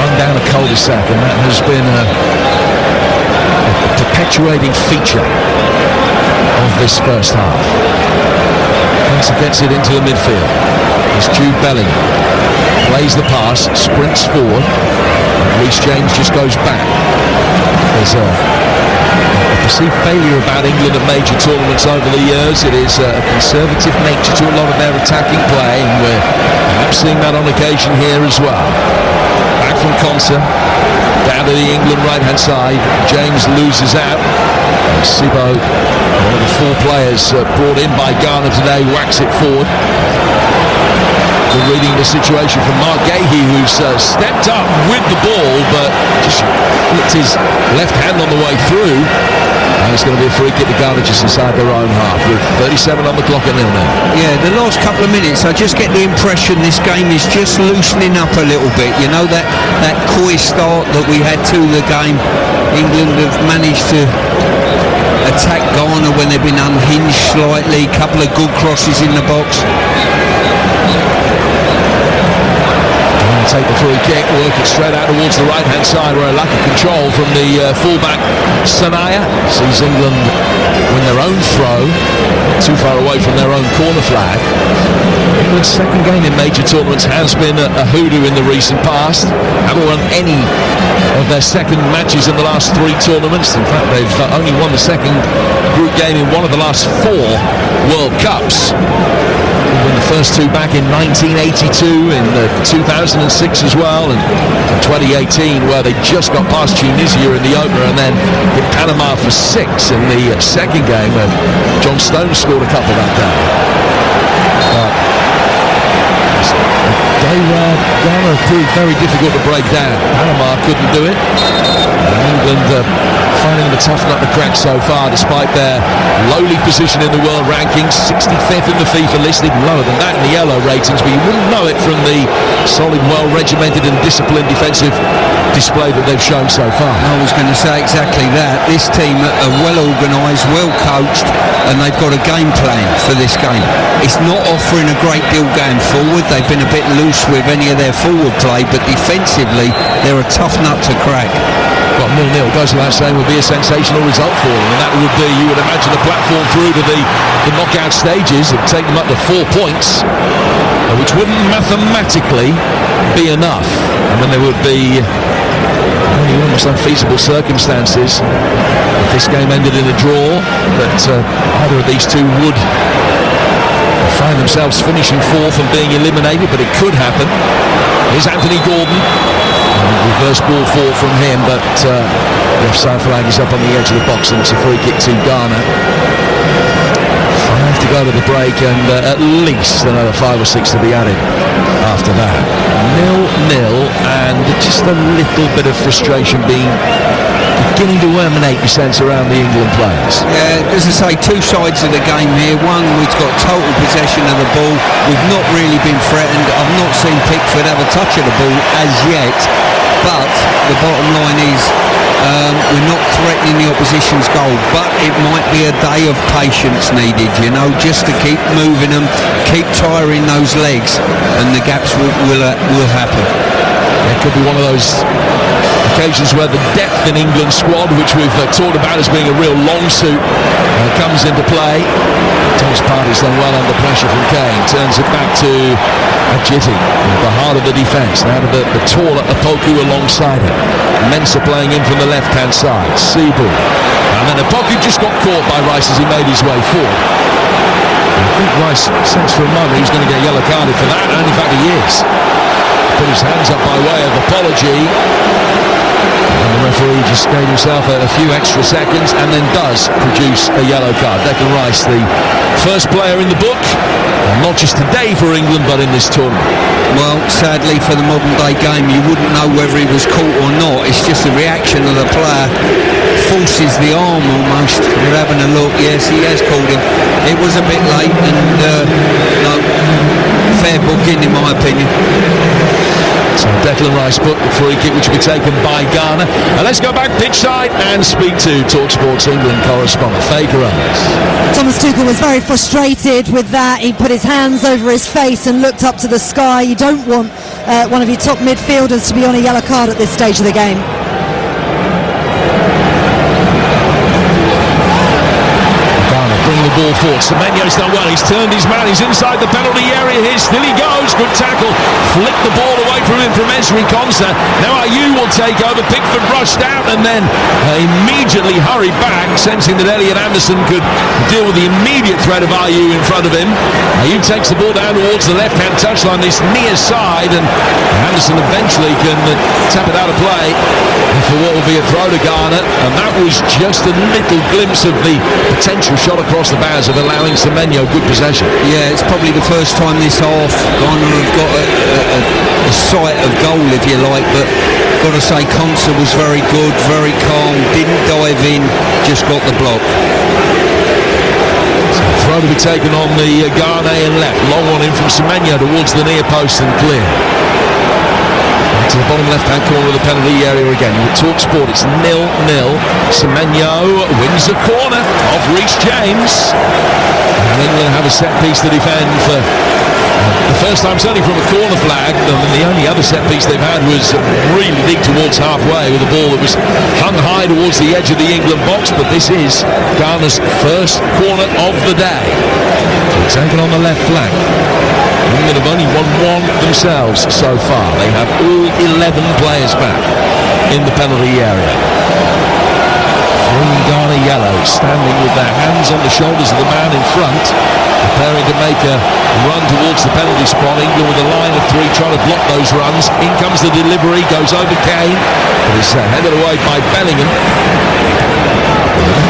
[SPEAKER 2] run down a cul-de-sac, and that has been a perpetuating feature of this first half. Kensah gets it into the midfield. It's Jude Bellingham, plays the pass, sprints forward. Reece James just goes back. There's a perceived failure about England at major tournaments over the years. It is a conservative nature to a lot of their attacking play, and we're perhaps seeing that on occasion here as well. Back from Kensah, down to the England right-hand side. James loses out. Sibo, one of the 4 players brought in by Ghana today, whacks it forward. We're reading the situation from Mark Gahey, who's stepped up with the ball, but just flicked his left hand on the way through. And it's going to be a free kick to Ghana just inside their own half, with 37 on the clock at 0-0.
[SPEAKER 3] Yeah, the last couple of minutes, I just get the impression this game is just loosening up a little bit. You know, that coy start that we had to the game. England have managed to attack Ghana when they've been unhinged slightly. Couple of good crosses in the box.
[SPEAKER 2] Take the free kick, work it straight out towards the right hand side, where a lack of control from the fullback Sanaya sees England win their own throw, too far away from their own corner flag. England's second game in major tournaments has been a hoodoo in the recent past. Haven't won any of their second matches in the last 3 tournaments. In fact, they've only won the second group game in one of the last 4 World Cups. Won the first 2 back in 1982, in 2006 as well, and in 2018, where they just got past Tunisia in the opener, and then hit Panama for 6 in the second game, and John Stones scored a couple that day. They Ghana proved very difficult to break down. Panama couldn't do it. England finding them a tough nut to crack so far, despite their lowly position in the world rankings, 65th in the FIFA list, even lower than that in the yellow ratings, but you wouldn't know it from the solid, well-regimented and disciplined defensive display that they've shown so far.
[SPEAKER 3] I was going to say exactly that. This team are well organised, well coached, and they've got a game plan for this game. It's not offering a great deal going forward. They've been a bit loose with any of their forward play, but defensively they're a tough nut to crack.
[SPEAKER 2] Well, 0-0 goes without saying would be a sensational result for them, and that would be, you would imagine, the platform through to the knockout stages and take them up to 4 points, which wouldn't mathematically be enough. I mean, there would be only almost unfeasible circumstances if this game ended in a draw that either of these two would find themselves finishing 4th and being eliminated, but it could happen. Here's Anthony Gordon. Reverse ball forward from him, but The offside flag is up on the edge of the box, and it's a free kick to Ghana. 5 to go to the break, and at least another 5 or 6 to be added after that. 0-0, and just a little bit of frustration beginning to emanate, you sense, around the England players.
[SPEAKER 3] Yeah, as I say, two sides of the game here. One, we've got total possession of the ball. We've not really been threatened. I've not seen Pickford have a touch of the ball as yet. But the bottom line is we're not threatening the opposition's goal. But it might be a day of patience needed, you know, just to keep moving them, keep tiring those legs, and the gaps will happen.
[SPEAKER 2] It could be one of those occasions where the depth in England's squad, which we've talked about as being a real long suit, comes into play. Thomas Partey's done well under pressure from Kane, turns it back to Ajiti, the heart of the defence. Now to the taller Apoku alongside him. Mensah playing in from the left-hand side. Sibu. And then Apoku just got caught by Rice as he made his way forward. I think Rice sensed for a moment he was going to get yellow carded for that, and in fact he is. Put his hands up by way of apology, and the referee just gave himself a few extra seconds and then does produce a yellow card. Declan Rice, the first player in the book, not just today for England but in this tournament.
[SPEAKER 3] Well, sadly for the modern day game, you wouldn't know whether he was caught or not. It's just the reaction of the player forces the arm almost. We're having a look. Yes, he has called him. It was a bit late, and no, fair booking in my opinion.
[SPEAKER 2] So Declan Rice booked the free kick, which will be taken by Ghana. And let's go back pitch side and speak to TalkSport's England correspondent Faye Owens.
[SPEAKER 4] Thomas Tuchel was very frustrated with that. He put his hands over his face and looked up to the sky. You don't want one of your top midfielders to be on a yellow card at this stage of the game.
[SPEAKER 2] Bringing the ball forward. Semenyo's done well. He's turned his man. He's inside the penalty area here. Still he goes. Good tackle. Flicked the ball away from him from Ezri Konsa. Now Ayew will take over. Pickford rushed out and then immediately hurried back, sensing that Elliot Anderson could deal with the immediate threat of Ayew in front of him. Ayew takes the ball down towards the left-hand touchline, this near side, and Anderson eventually can tap it out of play for what will be a throw to Ghana. And that was just a little glimpse of the potential shot across the bows of allowing Semenyo good possession.
[SPEAKER 3] Yeah, it's probably the first time this half Ghana have got a sight of goal, if you like, but got to say Konsa was very good, very calm, didn't dive in, just got the block.
[SPEAKER 2] So throw to be taken on the Ghanaian left. Long one in from Semenyo towards the near post and clear. To the bottom left-hand corner of the penalty area again. With TalkSport, it's 0-0. Semenyo wins the corner off Reece James. And England have a set piece to defend for the first time, certainly from a corner flag. And the only other set piece they've had was really deep towards halfway with a ball that was hung high towards the edge of the England box. But this is Ghana's first corner of the day. So taken on the left flank. England have only won one themselves so far. They have all 11 players back in the penalty area. Three Ghana yellows, standing with their hands on the shoulders of the man in front, preparing to make a run towards the penalty spot. England with a line of three trying to block those runs. In comes the delivery, goes over Kane, but it's headed away by Bellingham.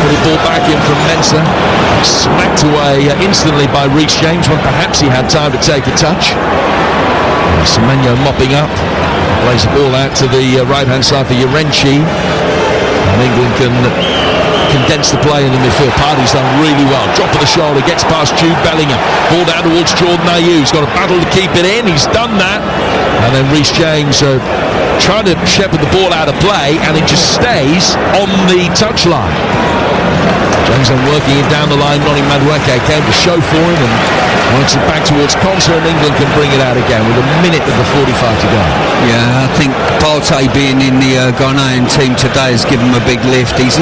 [SPEAKER 2] Put the ball back in from Mensah, smacked away instantly by Reece James when perhaps he had time to take a touch. Semenyo mopping up, plays the ball out to the right-hand side for Yerenchi, and England can condense the play in the midfield. Partey's done really well. Drop of the shoulder, gets past Jude Bellingham, ball down towards Jordan Ayew. He's got a battle to keep it in. He's done that, and then Reece James trying to shepherd the ball out of play, and it just stays on the touchline. James then working it down the line. Noni Madueke came to show for him and works it back towards Konsa, and England can bring it out again with a minute of the 45 to go.
[SPEAKER 3] Yeah, I think Partey being in the Ghanaian team today has given him a big lift. He's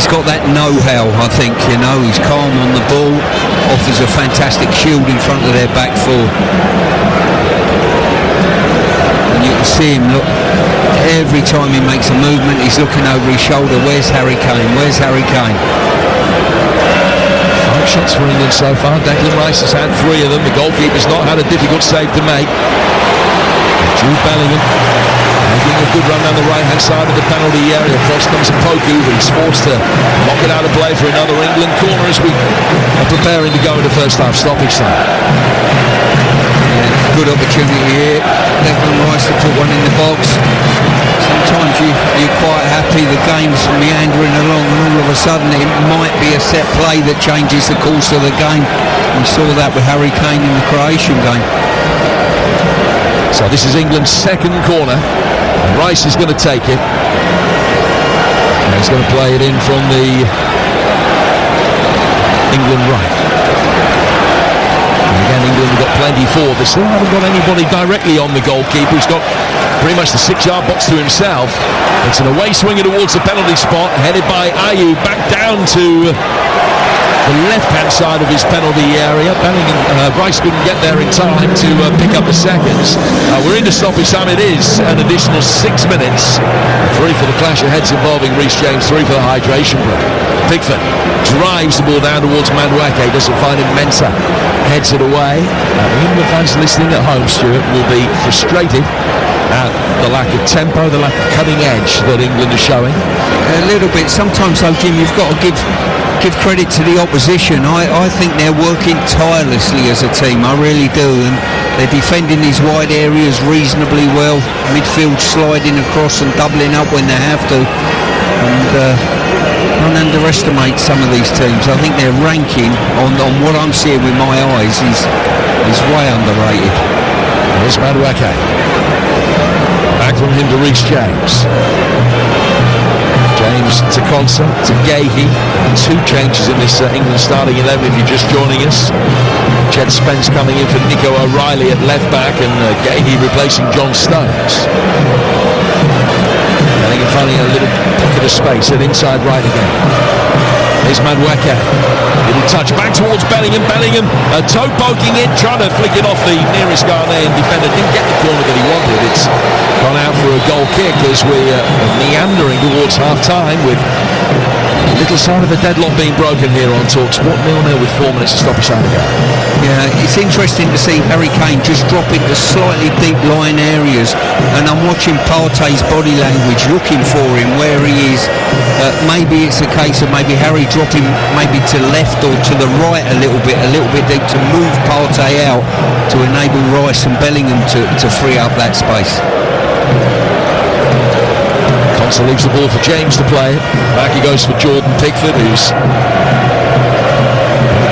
[SPEAKER 3] got that know-how, I think, you know. He's calm on the ball, offers a fantastic shield in front of their back four. And you can see him, look, every time he makes a movement, he's looking over his shoulder. Where's Harry Kane? Where's Harry Kane?
[SPEAKER 2] 5 shots for England so far. Declan Rice has had 3 of them. The goalkeeper's not had a difficult save to make. Jude Bellingham Making a good run down the right-hand side of the penalty area. Across comes Poku, but he's forced to knock it out of play for another England corner as we are preparing to go into first half stoppage time.
[SPEAKER 3] Yeah, good opportunity here. Declan Rice to put one in the box. Sometimes you're quite happy the game's meandering along and all of a sudden it might be a set play that changes the course of the game. We saw that with Harry Kane in the Croatian game.
[SPEAKER 2] So this is England's second corner. Rice is going to take it. And he's going to play it in from the England right. And again, England have got plenty forward. They still haven't got anybody directly on the goalkeeper. He's got pretty much the 6-yard box to himself. It's an away swinger towards the penalty spot, headed by Ayew back down to the left-hand side of his penalty area. Rice couldn't get there in time to pick up the seconds. We're into stoppage time. It is an additional 6 minutes. 3 for the clash of heads involving Reece James, 3 for the hydration break. Pickford drives the ball down towards Madueke, doesn't find him. Mensah heads it away. The England fans listening at home, Stuart, will be frustrated at the lack of tempo, the lack of cutting edge that England is showing.
[SPEAKER 3] A little bit. Sometimes though, Jim, you've got to give credit to the opposition. I think they're working tirelessly as a team, I really do, and they're defending these wide areas reasonably well. Midfield sliding across and doubling up when they have to. And don't underestimate some of these teams. I think their ranking on what I'm seeing with my eyes is way underrated.
[SPEAKER 2] Here's Madueke. Back from him to Reece James. James to Konsa, to Gahey. 2 changes in this England starting 11 if you're just joining us. Jed Spence coming in for Nico O'Reilly at left back and Gahey replacing John Stones. I think he's finding a little pocket of space at inside right again. Here's Madueke. Little touch back towards Bellingham. Bellingham toe poking in, trying to flick it off the nearest Ghanaian defender. Didn't get the corner that he wanted. It's gone out for a goal kick as we're meandering towards half-time with a little sign of a deadlock being broken here on TalkSport. 0-0 with 4 minutes to stoppage time to go.
[SPEAKER 3] Yeah, it's interesting to see Harry Kane just drop into slightly deep line areas, and I'm watching Partey's body language looking for him where he is. Maybe it's a case of maybe Harry dropping maybe to left or to the right a little bit deep to move Partey out to enable Rice and Bellingham to free up that space.
[SPEAKER 2] Konsa leaves the ball for James to play. Back he goes for Jordan Pickford, who's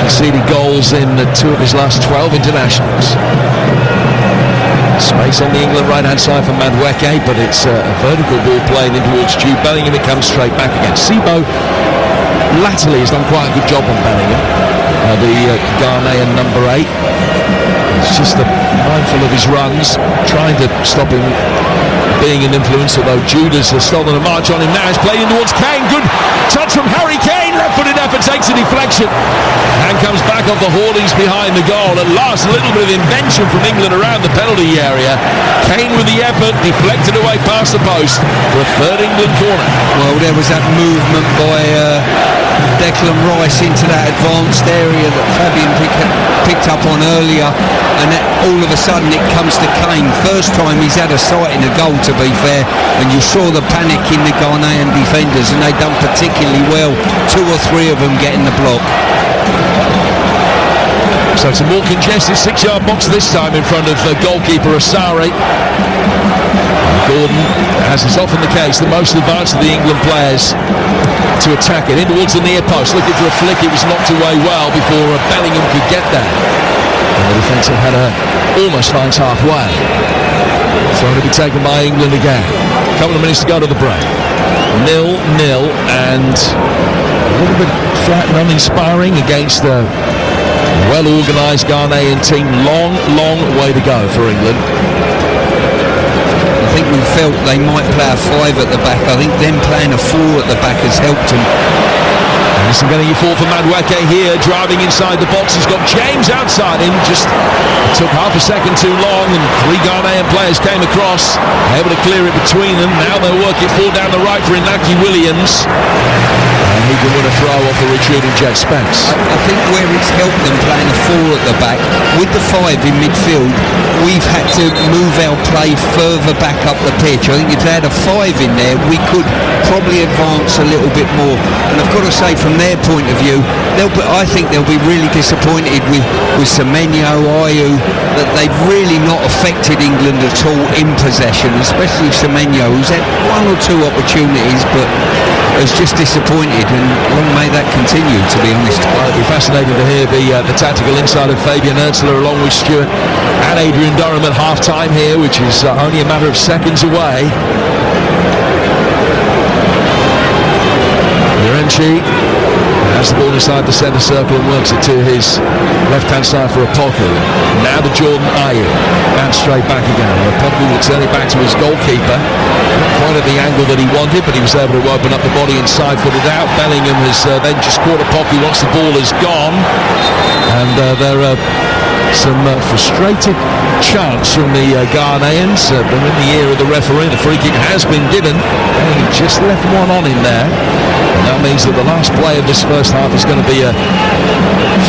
[SPEAKER 2] conceded goals in 2 of his last 12 internationals. Space on the England right-hand side for Madueke, but it's a vertical ball playing in towards Jude Bellingham. It comes straight back again. Sibo latterly has done quite a good job on Bellingham, the Ghanaian number 8. He's just mindful of his runs, trying to stop him being an influence, although Jude has stolen a march on him now. He's played in towards Kane. Good touch from Harry Kane. Left-footed effort, takes a deflection and comes back off the hoardings behind the goal. At last, a little bit of invention from England around the penalty area. Kane with the effort, deflected away past the post for a third England corner.
[SPEAKER 3] Well, there was that movement by Declan Rice into that advanced area that Fabian picked up on earlier, and all of a sudden it comes to Kane. First time he's had a sight in a goal, to be fair, and you saw the panic in the Ghanaian defenders, and they done particularly well. 2 or 3 of them getting the block.
[SPEAKER 2] So it's a more congested 6-yard box this time in front of goalkeeper Asare. Gordon, as is often the case, the most advanced of the England players to attack it in towards the near post, looking for a flick. It was knocked away well before Bellingham could get there, and the defensive header almost finds halfway. So to be taken by England again. A couple of minutes to go to the break. 0-0, and a little bit flat and uninspiring against the well-organised Ghanaian team. Long way to go for England.
[SPEAKER 3] I think we felt they might play a 5 at the back. I think them playing a 4 at the back has helped them.
[SPEAKER 2] And Madison getting it forward for Madueke here, driving inside the box. He's got James outside him. Just took half a second too long, and 3 Ghanaian players came across, able to clear it between them. Now they'll work it forward down the right for Inaki Williams. And he can win a throw off the retreating Jed Spence.
[SPEAKER 3] I think where it's helped them playing a 4 at the back, with the 5 in midfield, we've had to move our play further back up the pitch. I think if they had a 5 in there, we could probably advance a little bit more. And I've got to say, from their point of view, I think they'll be really disappointed with Semenyo, Ayew, that they've really not affected England at all in possession, especially Semenyo, who's had 1 or 2 opportunities, but has just disappointed, and long may that continue, to be honest.
[SPEAKER 2] It'll be fascinating to hear the tactical insight of Fabian Ertzler along with Stuart and Adrian Durham at half-time here, which is only a matter of seconds away. Yorenchi has the ball inside the centre circle and works it to his left-hand side for Opoku. Now to Jordan Ayew, and straight back again. Opoku will turn it back to his goalkeeper. Not quite at the angle that he wanted, but he was able to open up the body and side-footed out. Bellingham has then just caught Opoku once the ball is gone. And there are some frustrated chants from the Ghanaians. They're in the ear of the referee. The free kick has been given, and he just left one on in there. And that means that the last play of this first half is going to be a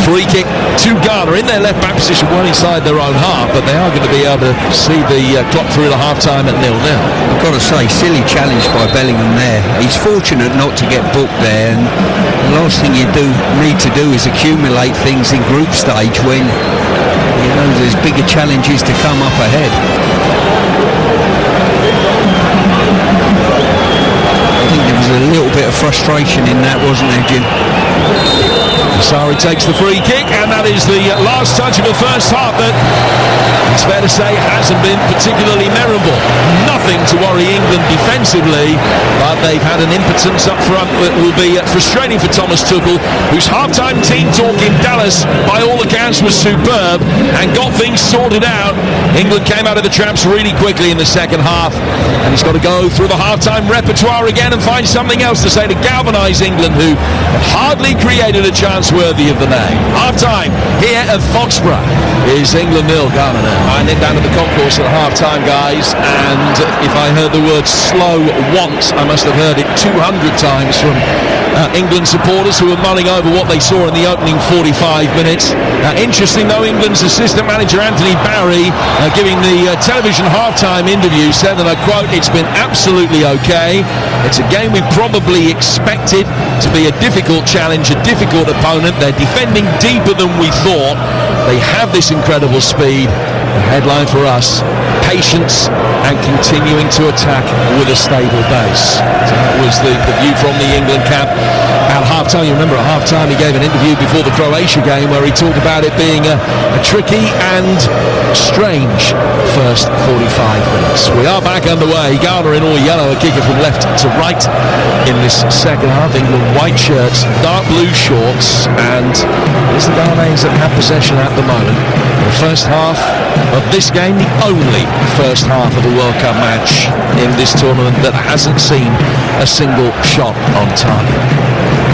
[SPEAKER 2] free kick to Ghana in their left back position, well inside their own half, but they are going to be able to see the clock through the half-time at 0-0.
[SPEAKER 3] I've got to say, silly challenge by Bellingham there. He's fortunate not to get booked there, and the last thing you need to do is accumulate things in group stage when there's bigger challenges to come up ahead. I think there was a little bit of frustration in that, wasn't there, Jim?
[SPEAKER 2] Sarri takes the free kick, and that is the last touch of the first half that, it's fair to say, hasn't been particularly memorable. Nothing to worry England defensively, but they've had an impotence up front that will be frustrating for Thomas Tuchel, whose half-time team talk in Dallas, by all accounts, was superb and got things sorted out. England came out of the traps really quickly in the second half, and he's got to go through the half-time repertoire again and find something else to say to galvanise England, who have hardly created a chance worthy of the name. Half-time here at Foxborough is England 0, Ghana 0. I went down to the concourse at half-time, guys, and if I heard the word slow once, I must have heard it 200 times from England supporters who were mulling over what they saw in the opening 45 minutes. Interesting though, England's assistant manager Anthony Barry, giving the television half-time interview, said, and I quote, "It's been absolutely okay. It's a game we probably expected to be a difficult challenge, a difficult opponent. They're defending deeper than we thought. They have this incredible speed. The headline for us, patience and continuing to attack with a stable base." So that was the view from the England camp at half-time. You remember at half-time he gave an interview before the Croatia game where he talked about it being a tricky and strange first 45 minutes. We are back underway. Ghana in all yellow, a kicker from left to right in this second half. England white shirts, dark blue shorts, and it's the Ghanaians that have possession at the moment. The first half of this game, the only first half of the World Cup match in this tournament that hasn't seen a single shot on target.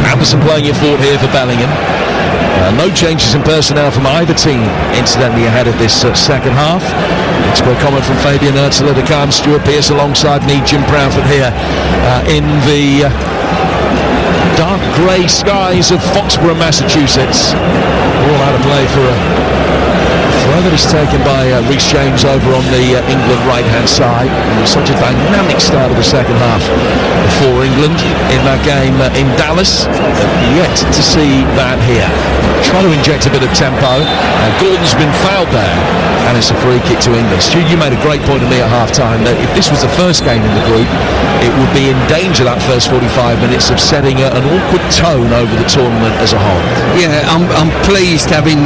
[SPEAKER 2] Anderson playing it forward here for Bellingham. No changes in personnel from either team, incidentally, ahead of this second half. Expert comment from Fabian Ertzler to calm Stuart Pearce alongside me, Jim Proudfoot here in the dark grey skies of Foxborough, Massachusetts. All out of play for a throw that is taken by Reece James over on the England right-hand side. And such a dynamic start of the second half for England in that game in Dallas. Yet to see that here. Try to inject a bit of tempo. Gordon's been fouled there, and it's a free kick to England. Stu, you made a great point to me at half-time that if this was the first game in the group, it would be in danger, that first 45 minutes, of setting an awkward tone over the tournament as a whole.
[SPEAKER 3] Yeah, I'm pleased, having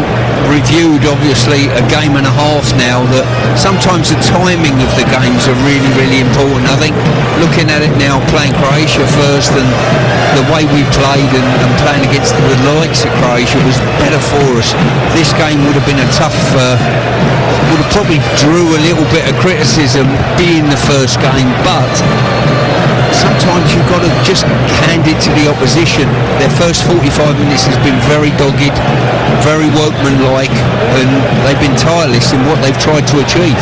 [SPEAKER 3] reviewed obviously a game and a half now, that sometimes the timing of the games are really, really important. I think looking at it now, playing Croatia first, and the way we played and playing against the likes of Croatia was better for us. This game would have been a tough would have probably drew a little bit of criticism being the first game, but sometimes you've got to just hand it to the opposition. Their first 45 minutes has been very dogged, very workmanlike, and they've been tireless in what they've tried to achieve.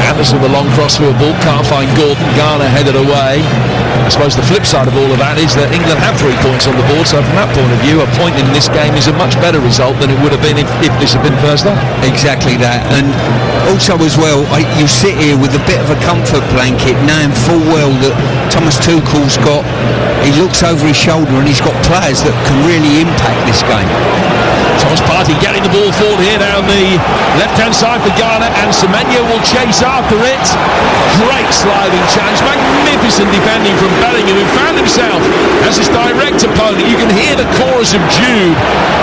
[SPEAKER 2] Anderson with a long crossfield ball, can't find Gordon. Garner headed away. I suppose the flip side of all of that is that England have 3 points on the board, so from that point of view, a point in this game is a much better result than it would have been if this had been first half.
[SPEAKER 3] Exactly that. And also as well, you sit here with a bit of a comfort blanket, knowing full well that Thomas Tuchel's got, he looks over his shoulder and he's got players that can really impact this game.
[SPEAKER 2] Thomas Partey getting the ball forward here down the left-hand side for Ghana, and Semenya will chase after it. Great sliding challenge, magnificent defending from Bellingham, who found himself as his direct opponent. You can hear the chorus of Jude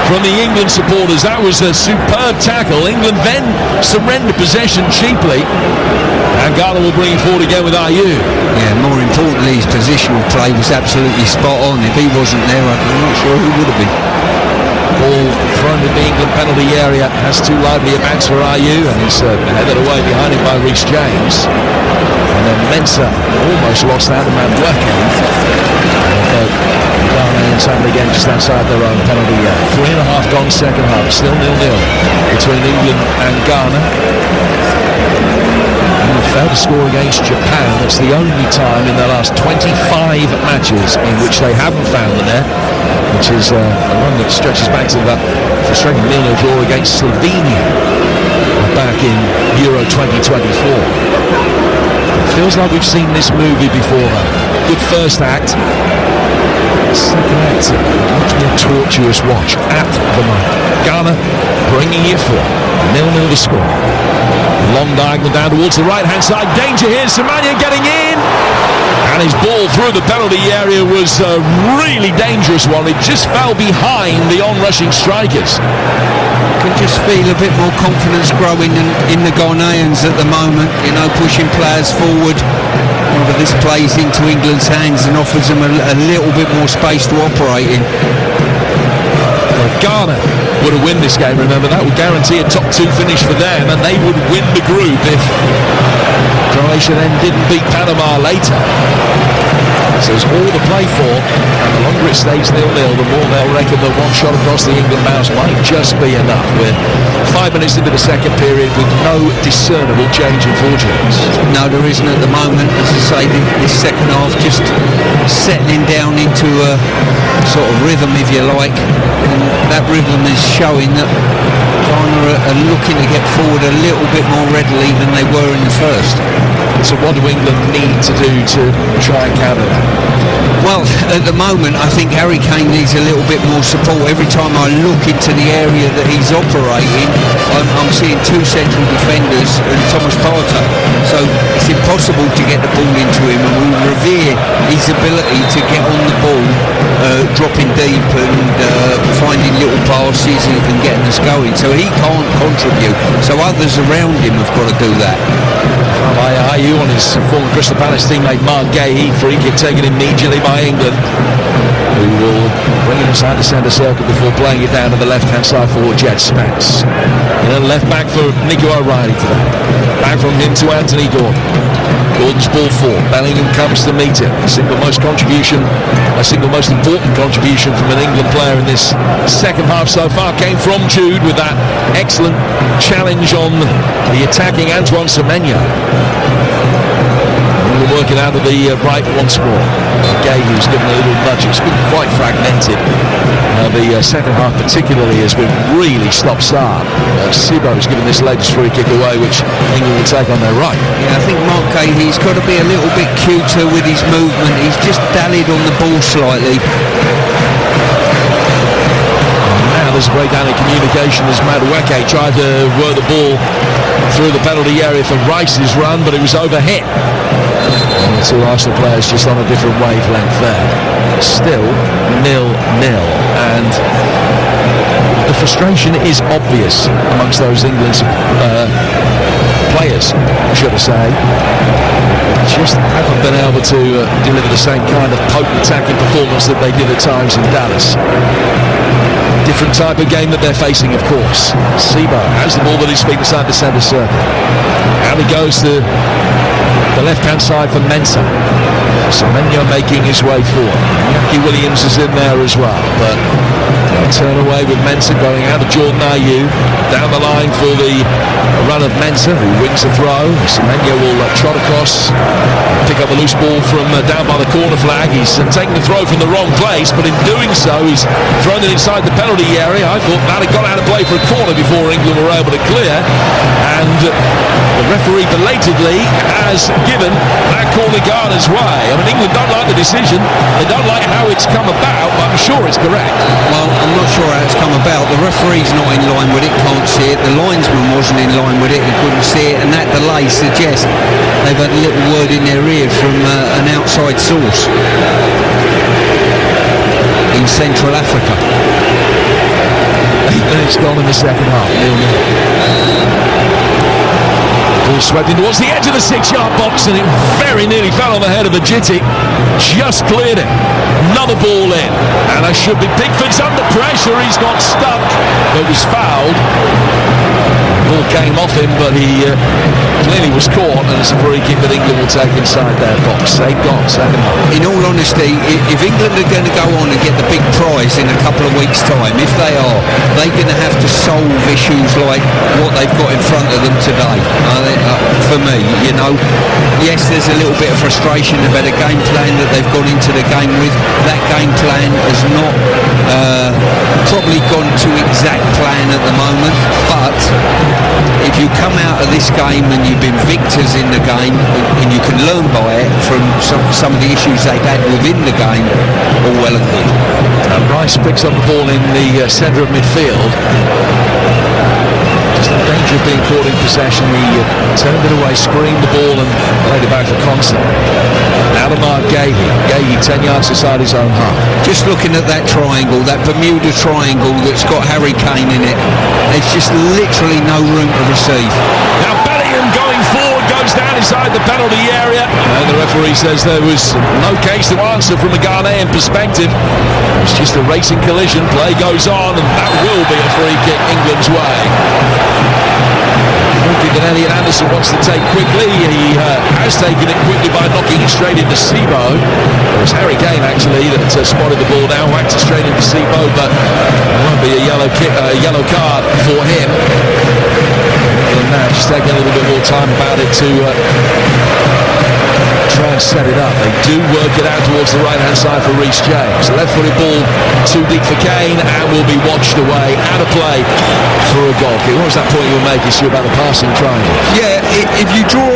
[SPEAKER 2] from the England supporters. That was a superb tackle. England then surrender possession cheaply, and Ghana will bring it forward again with Ayew.
[SPEAKER 3] Yeah, more importantly, his positional play was absolutely spot on. If he wasn't there, I'm not sure who would have been.
[SPEAKER 2] Ball thrown in the England penalty area, has too lively a bounce for Ayew, and he's headed away behind him by Reece James. And then Mensah almost lost out of Madueke. Ghana suddenly again just outside their own penalty area. 3.5 gone second half, still 0-0 between England and Ghana. England failed to score against Japan. It's the only time in their last 25 matches in which they haven't found the net, which is a run that stretches back to that frustrating 0-0 draw against Slovenia back in Euro 2024. It feels like we've seen this movie before, though. Good first act. Second act, a much more tortuous watch at the moment. Ghana bringing it forward. 0-0 to score. Long diagonal down towards the right-hand side. Danger here. Semenya getting in. And his ball through the penalty area was a really dangerous one. It just fell behind the on-rushing strikers.
[SPEAKER 3] Can just feel a bit more confidence growing in the Ghanaians at the moment, you know, pushing players forward. Whether this plays into England's hands and offers them a little bit more space to operate in.
[SPEAKER 2] Well, if Ghana were to win this game, remember, that would guarantee a top 2 finish for them, and they would win the group if Croatia then didn't beat Panama later. So there's all to play for, and the longer it stays 0-0, the more they'll reckon that one shot across the England bows might just be enough. We're 5 minutes into the second period with no discernible change in fortunes.
[SPEAKER 3] No, there isn't at the moment. As I say, this second half just settling down into a sort of rhythm, if you like, and that rhythm is showing that Ghana are looking to get forward a little bit more readily than they were in the first.
[SPEAKER 2] So what do England need to do to try and counter that?
[SPEAKER 3] Well, at the moment, I think Harry Kane needs a little bit more support. Every time I look into the area that he's operating, I'm seeing 2 central defenders and Thomas Partey. So it's impossible to get the ball into him, and we revere his ability to get on the ball, dropping deep and finding little passes and getting us going. So he can't contribute. So others around him have got to do that.
[SPEAKER 2] By Ayew on his former Crystal Palace teammate Mark Gay. Free kick taken immediately by England, who will bring it inside the centre circle before playing it down to the left hand side for Jed Spence. And then left back for Nico O'Reilly today. Back from him to Anthony Gordon. Gordon's ball forward. Bellingham comes to meet him. A single most important contribution from an England player in this second half so far came from Jude with that excellent challenge on the attacking Antoine Semenya. We'll work it out of the right once more. Gay, who's given a little nudge. It's been quite fragmented. The second half particularly has been really stop-start. Sibo's given this latest free kick away, which England will take on their right.
[SPEAKER 3] Yeah, I think Mark Gay, he's got to be a little bit cuter with his movement. He's just dallied on the ball slightly.
[SPEAKER 2] Now there's a breakdown in communication as Madueke tried to work the ball through the penalty area for Rice's run, but it was overhit. And the 2 Arsenal players just on a different wavelength there. Still 0-0, and the frustration is obvious amongst those England players, should I say. They just haven't been able to deliver the same kind of potent attacking performance that they did at times in Dallas. Different type of game that they're facing, of course. Sebo has the ball at his feet beside the centre circle. Out he goes to the left-hand side for Mensah. Semenyo making his way forward. Iñaki Williams is in there as well, but they'll turn away with Mensah going out of Jordan Ayew. Down the line for the run of Mensah, who wins the throw. Semenyo will trot across, pick up the loose ball from down by the corner flag. He's taking the throw from the wrong place, but in doing so, he's thrown it inside the penalty area. I thought that had got out of play for a corner before England were able to clear, and the referee belatedly has given that corner Ghana's way. I mean, England don't like the decision, they don't like how it's come about, but I'm sure it's correct.
[SPEAKER 3] Well, I'm not sure how it's come about. The referee's not in line with it, can't see it. The linesman wasn't in line with it, he couldn't see it, and that delay suggests they've had a little word in their ear from an outside source in Central Africa.
[SPEAKER 2] 8 minutes gone in the second half. 0-0. Ball swept in towards the edge of the 6-yard box, and it very nearly fell on the head of Ajitic. Just cleared it. Another ball in, and it should be Pickford's under pressure. He's got stuck, but was fouled. Ball came off him, but he clearly was caught, and it's a free kick that England will take inside their box. They've got second half.
[SPEAKER 3] In all honesty, if England are going to go on and get the big prize in a couple of weeks' time, if they are, they're going to have to solve issues like what they've got in front of them today. For me, you know, yes, there's a little bit of frustration about a game plan that they've gone into the game with. That game plan has not probably gone to exact plan at the moment, but if you come out of this game and you've been victors in the game and you can learn by it from some of the issues they've had within the game, all well and good.
[SPEAKER 2] Rice picks up the ball in the centre of midfield. Just in danger of being caught in possession. He turned it away, screened the ball and played it back for Concept. Now to Mark Gahey. Gahey 10 yards inside his own half.
[SPEAKER 3] Just looking at that triangle, that Bermuda triangle that's got Harry Kane in it, there's just literally no room to receive.
[SPEAKER 2] Now Bellingham going forward, goes down inside the penalty area, and the referee says there was no case to answer from a Ghanaian perspective. It's just a racing collision. Play goes on, and that will be a free kick England's way. That Elliot Anderson wants to take quickly. He has taken it quickly by knocking it straight into Sebo. It was Harry Kane actually that spotted the ball down, whacked it straight into Sebo, but it won't be a yellow card for him. And now just taking a little bit more time about it to try and set it up. They do work it out towards the right-hand side for Reece James. Left-footed ball too deep for Kane and will be watched away. Out of play for a goal kick. What was that point you were making, Stu, about the passing triangle?
[SPEAKER 3] Yeah, if you draw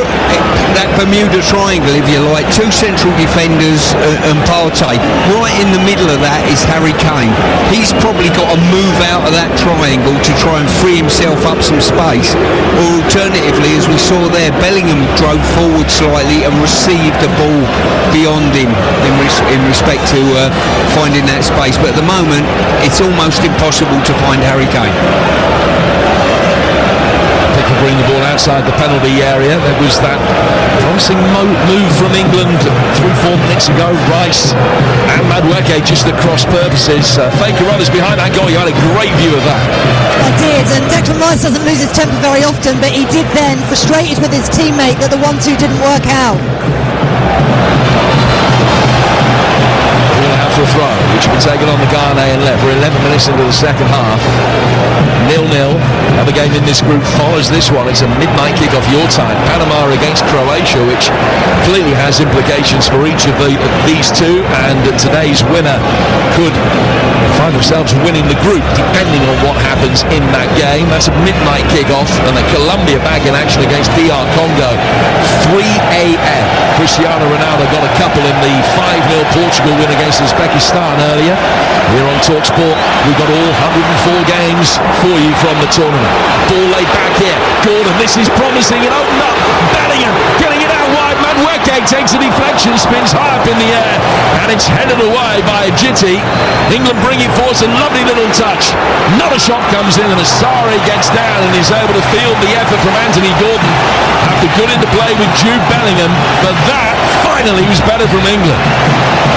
[SPEAKER 3] that Bermuda triangle, if you like, two central defenders and Partey, right in the middle of that is Harry Kane. He's probably got to move out of that triangle to try and free himself up some space. Or alternatively, as we saw there, Bellingham drove forward slightly and received the ball beyond him in respect to finding that space. But at the moment, it's almost impossible to find Harry Kane.
[SPEAKER 2] Pickford bring the ball outside the penalty area. There was that promising move from England 3-4 minutes ago. Rice and Madueke just at cross purposes. Faker Rudders behind that goal. You had a great view of that.
[SPEAKER 4] I did, and Declan Rice doesn't lose his temper very often, but he did then, frustrated with his teammate that the 1-2 didn't work out.
[SPEAKER 2] For a throw, which will be taken on the Ghanaian left. We're 11 minutes into the second half. 0-0. Another game in this group follows this one. It's a midnight kick-off your time. Panama against Croatia, which clearly has implications for each of these two, and today's winner could find themselves winning the group depending on what happens in that game. That's a midnight kick-off, and the Colombia back in action against DR Congo. 3 a.m. Cristiano Ronaldo got a couple in the 5-0 Portugal win against Uzbekistan earlier. Here on TalkSport, we've got all 104 games for you from the tournament. Ball laid back here. Gordon, this is promising. It opened up. Bellingham getting it out wide. Madueke Madueke takes a deflection, spins high up in the air, and it's headed away by Ajiti. England bring it forward, a lovely little touch. Another shot comes in, and Asare gets down and is able to field the effort from Anthony Gordon after good interplay with Jude Bellingham, but that finally was better from England.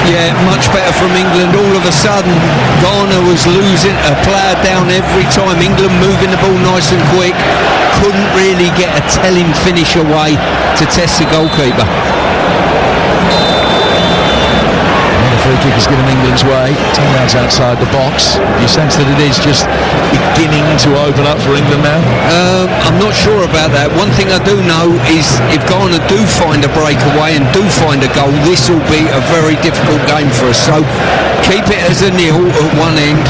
[SPEAKER 3] Yeah, much better from England. All of a sudden, Ghana was losing a player down every time. England moving the ball nice and quick. Couldn't really get a telling finish away to test the goalkeeper.
[SPEAKER 2] The free kick is given England's way. 10 yards outside the box. Do you sense that it is just beginning to open up for England now?
[SPEAKER 3] I'm not sure about that. One thing I do know is if Ghana do find a breakaway and do find a goal, this will be a very difficult game for us. So keep it as a nil at one end,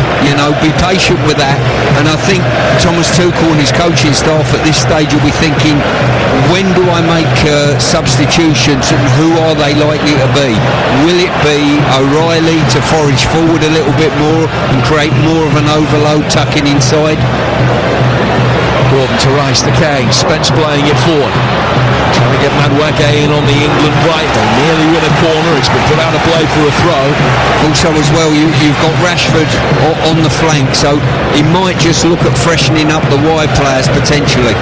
[SPEAKER 3] be patient with that. And I think Thomas Tuchel and his coaching staff at this stage will be thinking, when do I make substitutions and who are they likely to be? Will it be O'Reilly to forage forward a little bit more and create more of an overload tucking inside?
[SPEAKER 2] Gordon to Rice, the Kane, Spence playing it forward. Trying to get Madueke in on the England right. They nearly win a corner. It's been put out of play for a throw.
[SPEAKER 3] Also as well, you've got Rashford on the flank, so he might just look at freshening up the wide players potentially.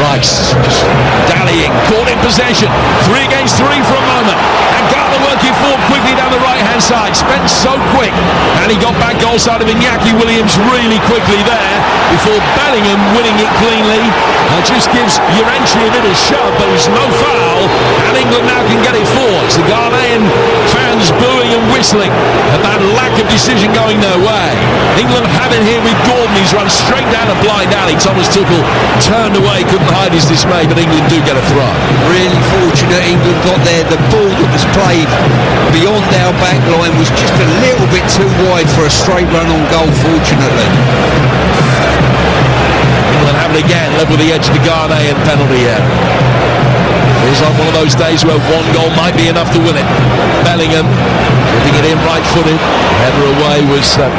[SPEAKER 2] Rice just dallying, caught in possession. 3 against 3 for a moment. And Ghana working forward quickly down the right-hand side. Spence so quick. And he got back goal side of Iñaki Williams really quickly there before Bellingham winning it cleanly. Just gives Urenchi a little shove, but it's no foul. And England now can get it forward. The Ghanaian fans booing and whistling at that lack of decision going their way. England have it here with Gordon. He's run straight down a blind alley. Thomas Tuchel turned away, couldn't hide his dismay, but England do get a throw.
[SPEAKER 3] Really fortunate England got there. The ball that was played beyond our back line was just a little bit too wide for a straight run on goal, fortunately.
[SPEAKER 2] England have it again, level the edge of the Ghanaian penalty area. Feels like one of those days where one goal might be enough to win it. Bellingham putting it in right-footed. Header away was a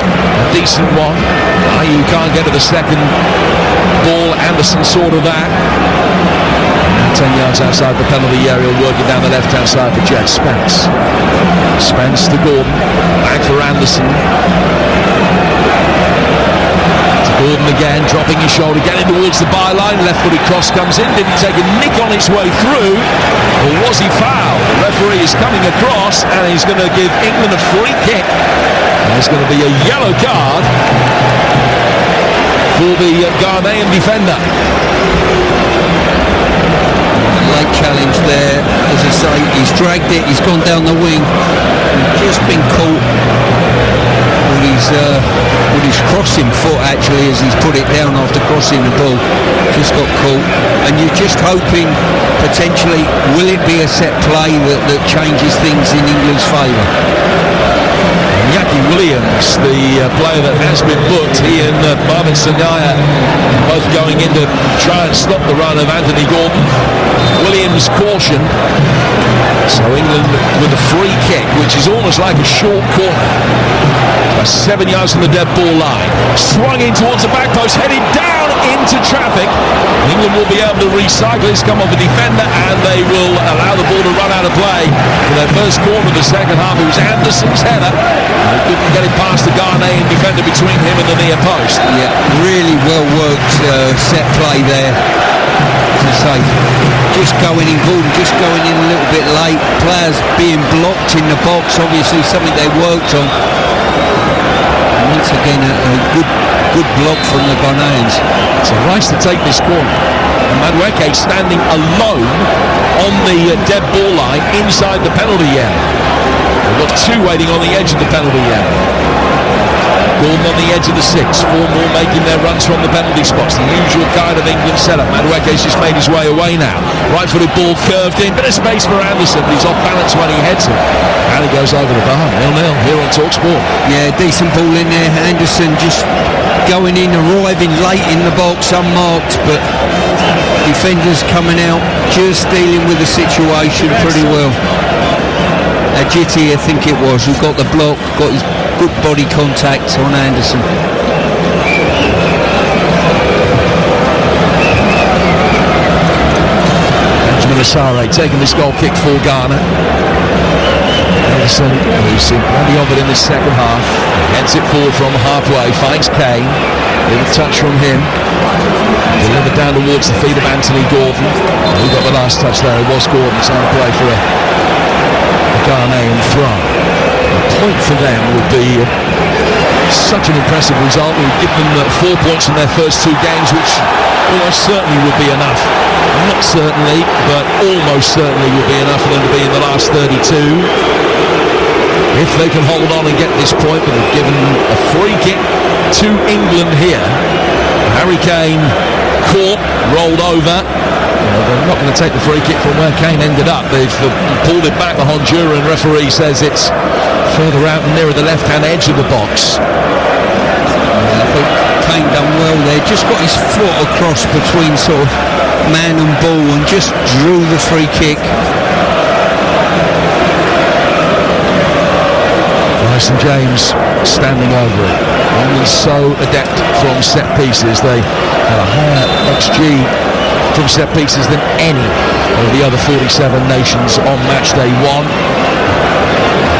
[SPEAKER 2] decent one. You can't get to the second ball. Anderson sort of that. 10 yards outside the penalty area, working down the left-hand side for Jet Spence. Spence to Gordon. Back for Anderson. Gordon again, dropping his shoulder, getting towards the byline. Left-footed cross comes in. Did he take a nick on its way through, or was he fouled? The referee is coming across, and he's going to give England a free kick. There's going to be a yellow card for the Ghanaian defender.
[SPEAKER 3] Late challenge there, as I say, he's dragged it, he's gone down the wing, just been caught with his crossing foot actually as he's put it down after crossing the ball. Just got caught, and you're just hoping potentially, will it be a set play that changes things in England's favour?
[SPEAKER 2] Iñaki Williams, the player that has been booked, he and Marvin Sangaya both going in to try and stop the run of Anthony Gordon. Williams cautioned, so England with a free kick, which is almost like a short corner. 7 yards from the dead ball line. Swung in towards the back post, headed down into traffic. England will be able to recycle this, come off a defender, and they will allow the ball to run out of play for their first corner of the second half. It was Anderson's header. They couldn't get it past the Ghanaian defender between him and the near post.
[SPEAKER 3] Yeah, really well worked set play there. As I say, just going in, Gordon just going in a little bit late. Players being blocked in the box, obviously something they worked on. Once again, a good block from the Ghanaians.
[SPEAKER 2] It's a Rice to take this corner. And Madueke standing alone on the dead ball line inside the penalty area. They've got 2 waiting on the edge of the penalty area. Gordon on the edge of the 6. 4 more making their runs from the penalty spots. The usual kind of England setup. Madueke's just made his way away now. Right-footed ball curved in. Bit of space for Anderson. He's off balance when he heads it. And he goes over the bar. 0-0 here on TalkSport.
[SPEAKER 3] Yeah, decent ball in there. Anderson just going in, arriving late in the box, unmarked, but defenders coming out, just dealing with the situation pretty well. Ajiti, I think it was, who got the block, got his good body contact on Anderson.
[SPEAKER 2] Benjamin Sare taking this goal kick for Ghana. Ederson, who's seen plenty of it in the second half, gets it forward from halfway, finds Kane. Little touch from him. Delivered down towards the feet of Anthony Gordon. Who got the last touch there? It was Gordon trying to play for a Ghanaian throw. A point for them would be such an impressive result. It would give them 4 points in their first 2 games, which almost certainly would be enough. Not certainly, but almost certainly would be enough for them to be in the last 32. If they can hold on and get this point, but they've given a free kick to England here. Harry Kane caught, rolled over. They're not going to take the free kick from where Kane ended up. They've pulled it back. The Honduran referee says it's further out and nearer the left-hand edge of the box.
[SPEAKER 3] I think Kane done well there. Just got his foot across between sort of man and ball and just drew the free kick.
[SPEAKER 2] St James standing over it. England so adept from set pieces. They had a higher XG from set pieces than any of the other 47 nations on match day 1.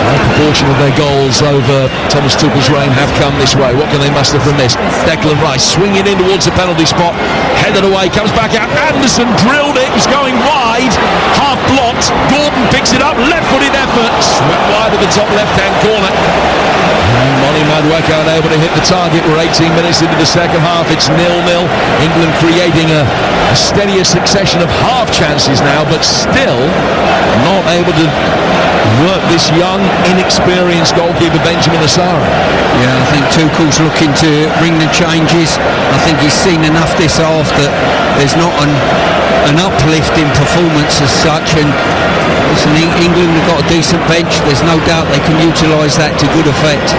[SPEAKER 2] A proportion of their goals over Thomas Tuchel's reign have come this way. What can they muster from this? Declan Rice swinging in towards the penalty spot, headed away, comes back out. Anderson drilled it, was going wide, half blocked. Gordon picks it up, left-footed effort, swept wide of the top left-hand corner. And Moni Madueke unable to hit the target. We're 18 minutes into the second half. It's 0-0. England creating a steadier succession of half chances now, but still not able to work this young, inexperienced goalkeeper Benjamin Asare.
[SPEAKER 3] Yeah, I think Tuchel's looking to bring the changes. I think he's seen enough this half that there's not an uplift in performance as such, and listen, England have got a decent bench. There's no doubt they can utilise that to good effect.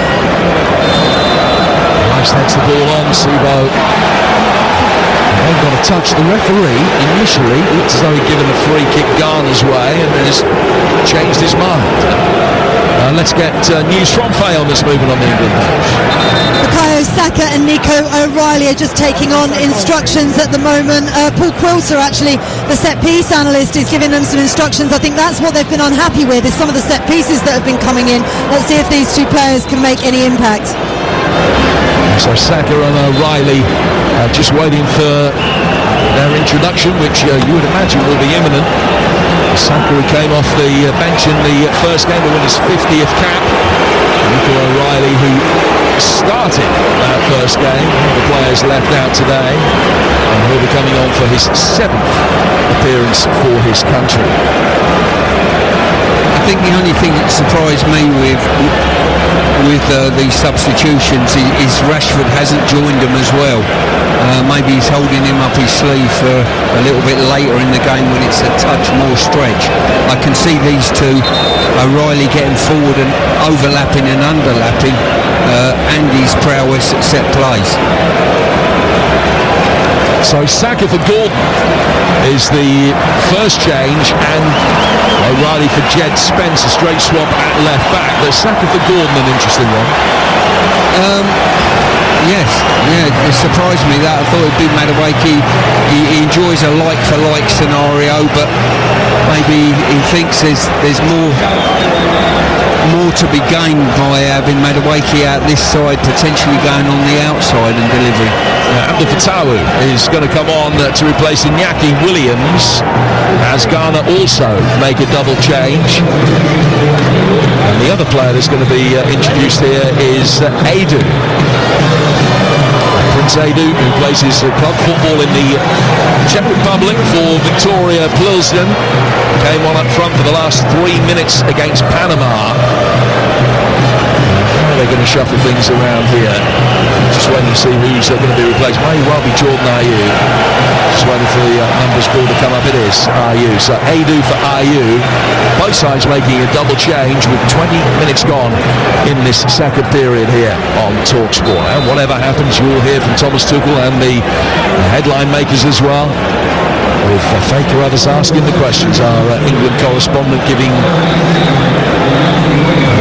[SPEAKER 2] Rice takes the ball on. Sibo, they've got to touch. The referee initially looked as though he'd given a free kick Ghana's way and then has changed his mind. Let's get news from Faye on this movement on the England bench.
[SPEAKER 4] Bukayo Saka and Nico O'Reilly are just taking on instructions at the moment. Paul Quilter, actually, the set piece analyst, is giving them some instructions. I think that's what they've been unhappy with, is some of the set pieces that have been coming in. Let's see if these 2 players can make any impact.
[SPEAKER 2] So Saka and O'Reilly just waiting for their introduction, which you would imagine will be imminent. Saka, who came off the bench in the first game to win his 50th cap. Nico O'Reilly, who started that first game. The players left out today, and he'll be coming on for his 7th appearance for his country.
[SPEAKER 3] I think the only thing that surprised me with these substitutions is Rashford hasn't joined them as well. Maybe he's holding him up his sleeve for a little bit later in the game when it's a touch more stretch. I can see these 2, O'Reilly getting forward and overlapping and underlapping Andy's prowess at set plays.
[SPEAKER 2] So Saka for Gordon is the first change, and O'Reilly for Jed Spence, a straight swap at left back. But Saka for Gordon, an interesting one.
[SPEAKER 3] Yes, it surprised me that. I thought it'd be Madueke. He enjoys a like-for-like scenario, but maybe he thinks there's more to be gained by having Madueke out this side, potentially going on the outside and delivering.
[SPEAKER 2] Abdul Fatawu is going to come on to replace Iñaki Williams as Ghana also make a double change. And the other player that's going to be introduced here is Adu. Prince Adu, who plays his club football in the Czech Republic for Victoria Plzeň, came on up front for the last 3 minutes against Panama. They're going to shuffle things around here. Just waiting to see who's going to be replaced. May well be Jordan Ayew. Just waiting for the numbers board to come up. It is Ayew. So Adu for Ayew. Both sides making a double change with 20 minutes gone in this second period here on TalkSport. And whatever happens, you'll hear from Thomas Tuchel and the headline makers as well, with Faye Carruthers asking the questions. Our England correspondent giving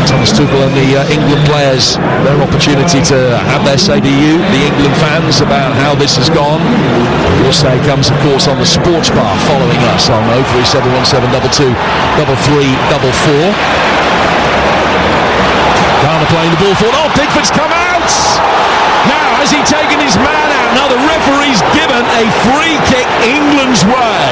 [SPEAKER 2] Thomas Tuchel and the England players, their opportunity to have their say to you, the England fans, about how this has gone. Your say comes, of course, on the sports bar following us on 03717 22 3344. Ghana playing the ball forward. Oh, Pickford's come out! Now, has he taken his man out? Now the referee's given a free kick England's way.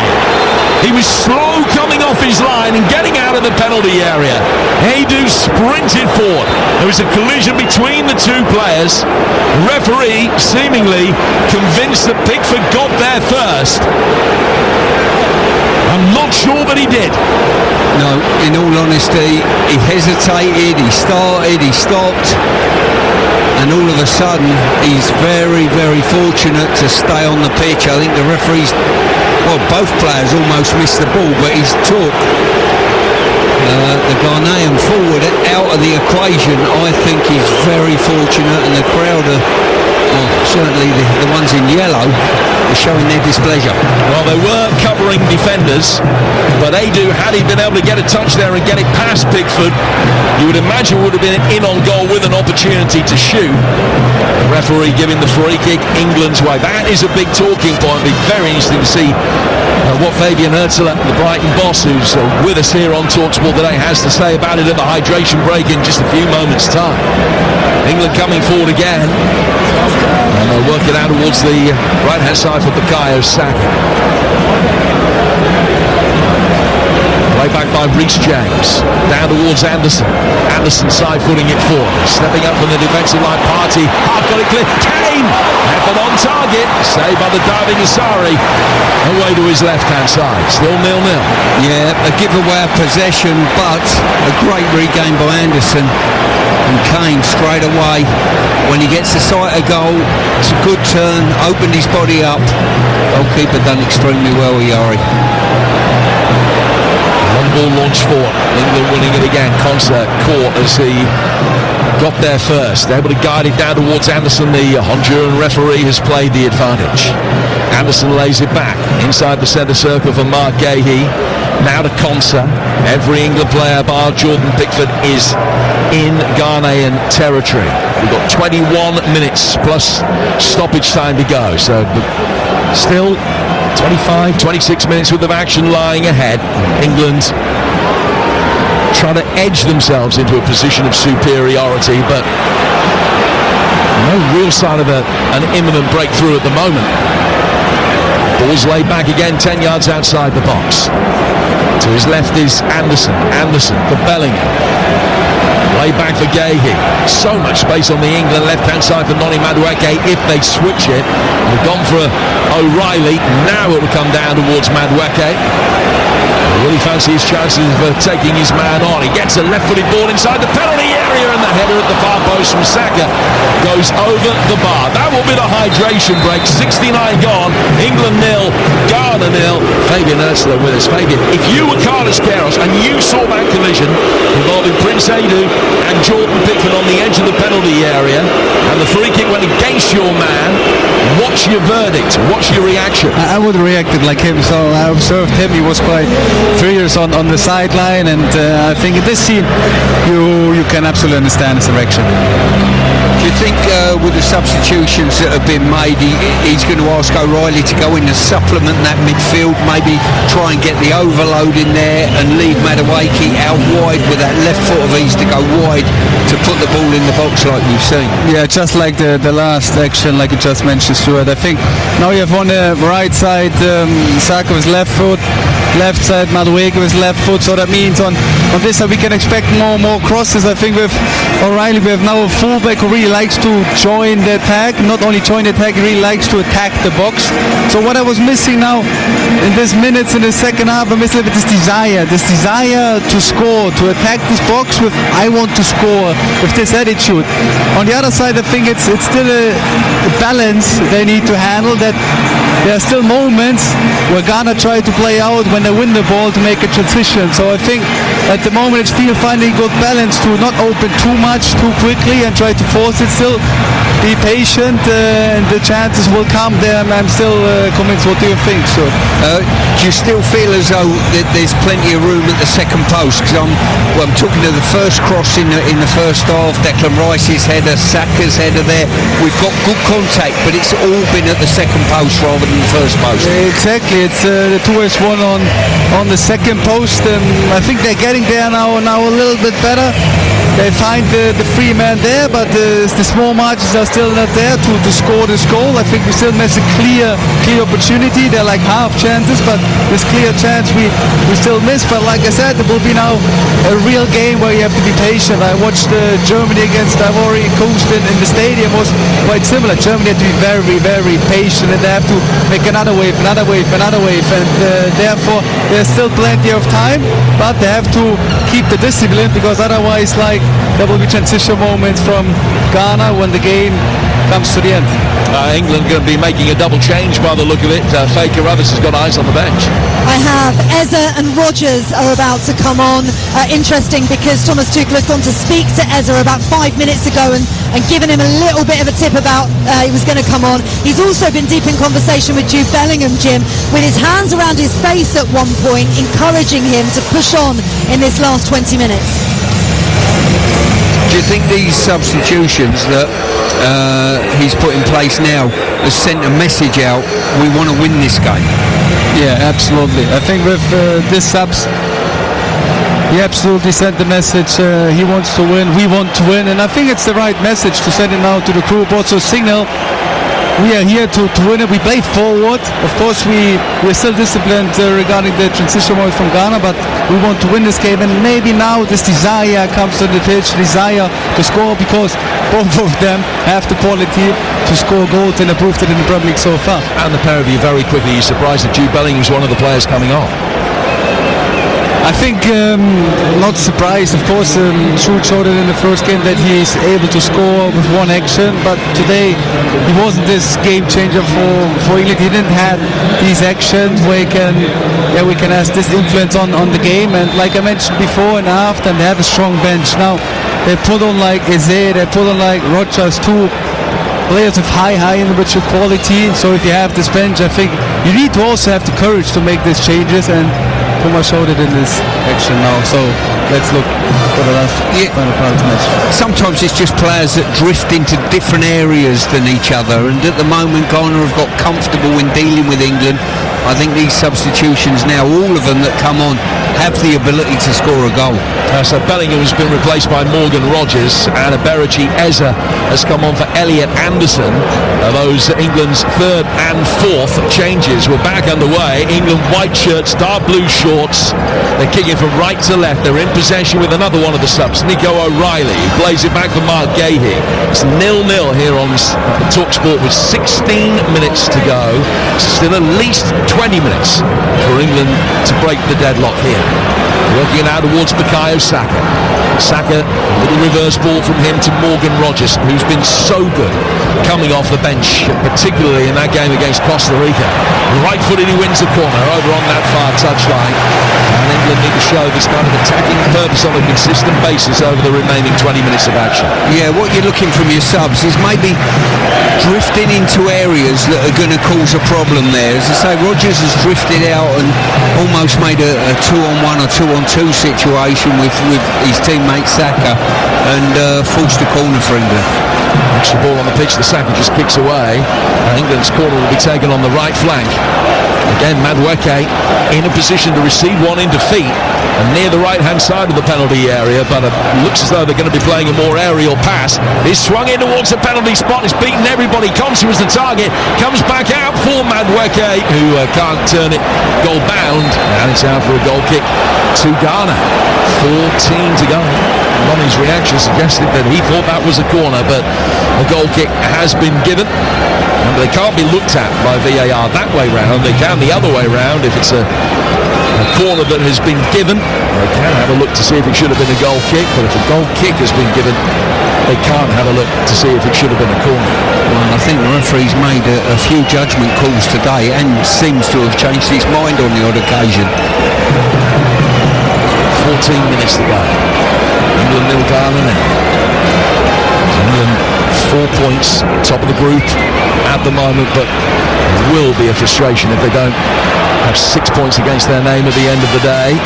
[SPEAKER 2] He was slow coming off his line and getting out of the penalty area. Edu sprinted forward. There was a collision between the two players. The referee seemingly convinced that Pickford got there first. I'm not sure that he did.
[SPEAKER 3] No, in all honesty, he hesitated, he started, he stopped, and all of a sudden he's very, very fortunate to stay on the pitch. I think the referee's, well, both players almost missed the ball, but he's took the Ghanaian forward out of the equation. I think he's very fortunate, and the crowd are, well, certainly the ones in yellow, are showing their displeasure.
[SPEAKER 2] Well, they were covering defenders, but Edu, had he been able to get a touch there and get it past Pickford, you would imagine would have been in on goal with an opportunity to shoot. The referee giving the free kick England's way. That is a big talking point. It'll be very interesting to see what Fabian Hürzeler, the Brighton boss, who's with us here on TalkSport today, has to say about it at the hydration break in just a few moments' time. England coming forward again, and they'll work it out towards the right-hand side for Bukayo Saka. Way back by Reece James, down towards Anderson. Anderson side-footing it forward, stepping up from the defensive line. Partey, half got it clear. Kane, effort on target, saved by the diving Asari. Away to his left-hand side, still 0-0.
[SPEAKER 3] Yeah, a giveaway of possession, but a great regain by Anderson. And Kane straight away, when he gets the sight of goal, it's a good turn, opened his body up. Goalkeeper done extremely well, Yari.
[SPEAKER 2] One ball launched forward, England winning it again. Konsa caught as he got there first, able to guide it down towards Anderson. The Honduran referee has played the advantage. Anderson lays it back inside the centre circle for Mark Gahey. Now to Konsa. Every England player bar Jordan Pickford is in Ghanaian territory. We've got 21 minutes plus stoppage time to go, so still 25, 26 minutes worth of action lying ahead. England trying to edge themselves into a position of superiority, but no real sign of an imminent breakthrough at the moment. Ball's laid back again, 10 yards outside the box. To his left is Anderson. Anderson for Bellingham. Way back for Gahey. So much space on the England left-hand side for Noni Madueke if they switch it. They've gone for O'Reilly. Now it will come down towards Madueke. Really fancy his chances of taking his man on. He gets a left-footed ball inside the penalty area, and the header at the far post from Saka goes over the bar. That will be the hydration break. 69 gone. England 0, Ghana 0. Fabian Hürzeler with us. Fabian, if you were Carlos Queiroz and you saw that collision involving Prince Edu and Jordan Pickford on the edge of the penalty area, and the free kick went against your man, what's your verdict? What's your reaction?
[SPEAKER 5] I would have reacted like him, so I observed him. He was quite furious on the sideline, and I think in this scene you can absolutely understand his direction.
[SPEAKER 3] Do you think with the substitutions that have been made, he's going to ask O'Reilly to go in and supplement that midfield, maybe try and get the overload in there and leave Madueke out wide with that left foot of his to go wide to put the ball in the box like we've seen?
[SPEAKER 5] Yeah, just like the last action, like you just mentioned, Stuart. I think now you have on the right side Saka with left foot, left side Madueke with left foot, so that means on this side we can expect more crosses. I think with O'Reilly we have now a fullback who really likes to join the attack, not only join the attack, he really likes to attack the box. So what I was missing now in these minutes in the second half, I'm missing this desire to score, to attack this box with I want to score, with this attitude. On the other side, I think it's still a balance they need to handle, that there are still moments where Ghana try to play out when they win the ball to make a transition. So I think at the moment it's still finding good balance to not open too much too quickly and try to force it still, be patient, and the chances will come there. I'm still convinced. What do you think? So,
[SPEAKER 3] do you still feel as though that there's plenty of room at the second post? Because I'm talking to the first cross in the first half, Declan Rice's header, Saka's header there. We've got good contact, but it's all been at the second post rather than the first post.
[SPEAKER 5] Exactly, it's the 2-1 on the second post. I think they're getting there now a little bit better. They find the free man there, but the small margins are still not there to score this goal. I think we still miss a clear opportunity. They're like half chances, but this clear chance we still miss. But like I said, it will be now a real game where you have to be patient. I watched Germany against Ivory Coast in the stadium. Was quite similar. Germany had to be very, very patient, and they have to make another wave, and therefore there's still plenty of time, but they have to keep the discipline, because otherwise, like, there will be transition moments from Ghana when the game comes to the end.
[SPEAKER 2] England going to be making a double change by the look of it. Faker Others has got eyes on the bench.
[SPEAKER 4] I have Eza and Rogers are about to come on. Interesting, because Thomas Tuchel had gone to speak to Eza about 5 minutes ago and given him a little bit of a tip about he was going to come on. He's also been deep in conversation with Jude Bellingham, Jim, with his hands around his face at one point, encouraging him to push on in this last 20 minutes.
[SPEAKER 3] Do you think these substitutions that he's put in place now has sent a message out, we want to win this game?
[SPEAKER 5] Yeah, absolutely. I think with this subs, he absolutely sent the message. He wants to win, we want to win, and I think it's the right message to send it now to the crew. Also signal we are here to win it. We play forward. Of course, we're still disciplined regarding the transition mode from Ghana, but we want to win this game. And maybe now this desire comes to the pitch, desire to score, because both of them have the quality to score goals and have proved it in the Premier League so far.
[SPEAKER 2] And the pair of you, very quickly, you're surprised that Jude Bellingham is one of the players coming off.
[SPEAKER 5] I think not surprised. Of course, Jude showed it in the first game that he is able to score with one action, but today he wasn't this game changer for England. He didn't have these actions where we can have this influence on the game. And like I mentioned before, and after, they have a strong bench. Now they put on like Eze, they put on like Rogers, two players with high individual quality. So if you have this bench, I think you need to also have the courage to make these changes, and Thomas showed it in this action now. So let's look for the last final part of the match.
[SPEAKER 3] Sometimes it's just players that drift into different areas than each other, and at the moment Ghana have got comfortable in dealing with England. I think these substitutions now, all of them that come on, have the ability to score a goal.
[SPEAKER 2] So Bellingham has been replaced by Morgan Rogers, and Eberici Eza has come on for Elliot Anderson. Those England's third and fourth changes were back underway. England white shirts, dark blue shorts. They're kicking from right to left. They're in possession with another one of the subs, Nico O'Reilly, who plays it back for Mark Gahey. It's 0-0 here on TalkSport with 16 minutes to go. Still at least 20 minutes for England to break the deadlock here. Working it out towards Bukayo Saka. Saka, a little reverse ball from him to Morgan Rogers, who's been so good coming off the bench, particularly in that game against Costa Rica. Right-footed, he wins the corner over on that far touchline. And England need to show this kind of attacking purpose on a consistent basis over the remaining 20 minutes of action.
[SPEAKER 3] Yeah, what you're looking from your subs is maybe drifting into areas that are going to cause a problem there. As I say, Rogers has drifted out and almost made a 2-on-1 or 2-on-2 situation with his teammate Saka, and forced a corner for England.
[SPEAKER 2] Extra ball on the pitch, the Saka just kicks away. England's corner will be taken on the right flank. Again, Madueke in a position to receive one in defeat and near the right-hand side of the penalty area, but it looks as though they're going to be playing a more aerial pass. It's swung in towards the penalty spot. It's beaten everybody. Konsa was the target. Comes back out for Madueke, who can't turn it goal bound, and it's out for a goal kick to Ghana. 14 to go. Lonnie's reaction suggested that he thought that was a corner, but a goal kick has been given. And they can't be looked at by VAR that way round. They can the other way round if it's a corner that has been given. They can have a look to see if it should have been a goal kick, but if a goal kick has been given, they can't have a look to see if it should have been a corner.
[SPEAKER 3] Well, I think the referee's made a few judgment calls today and seems to have changed his mind on the odd occasion. 14
[SPEAKER 2] minutes to go. England 0, Ghana now. England 4 points, top of the group at the moment, but it will be a frustration if they don't have 6 points against their name at the end of the day.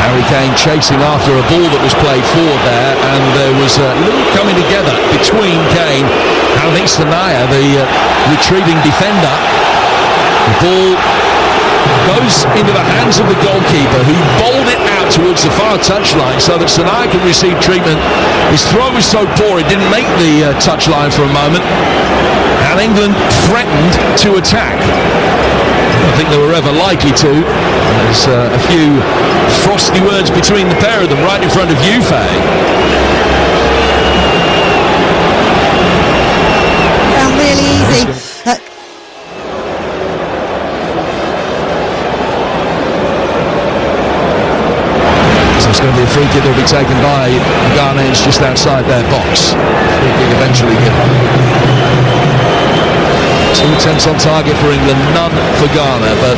[SPEAKER 2] Harry Kane chasing after a ball that was played forward there, and there was a little coming together between Kane and Sanaya, the retreating defender. The ball goes into the hands of the goalkeeper, who bowled it out towards the far touchline so that Sanaya could receive treatment. His throw was so poor it didn't make the touchline for a moment, and England threatened to attack. I think they were ever likely to. There's a few frosty words between the pair of them right in front of you, Faye.
[SPEAKER 4] Really easy.
[SPEAKER 2] So it's going to be a free kick that will be taken by Ghanaians just outside their box. Free kick eventually given. 2 attempts on target for England, none for Ghana, but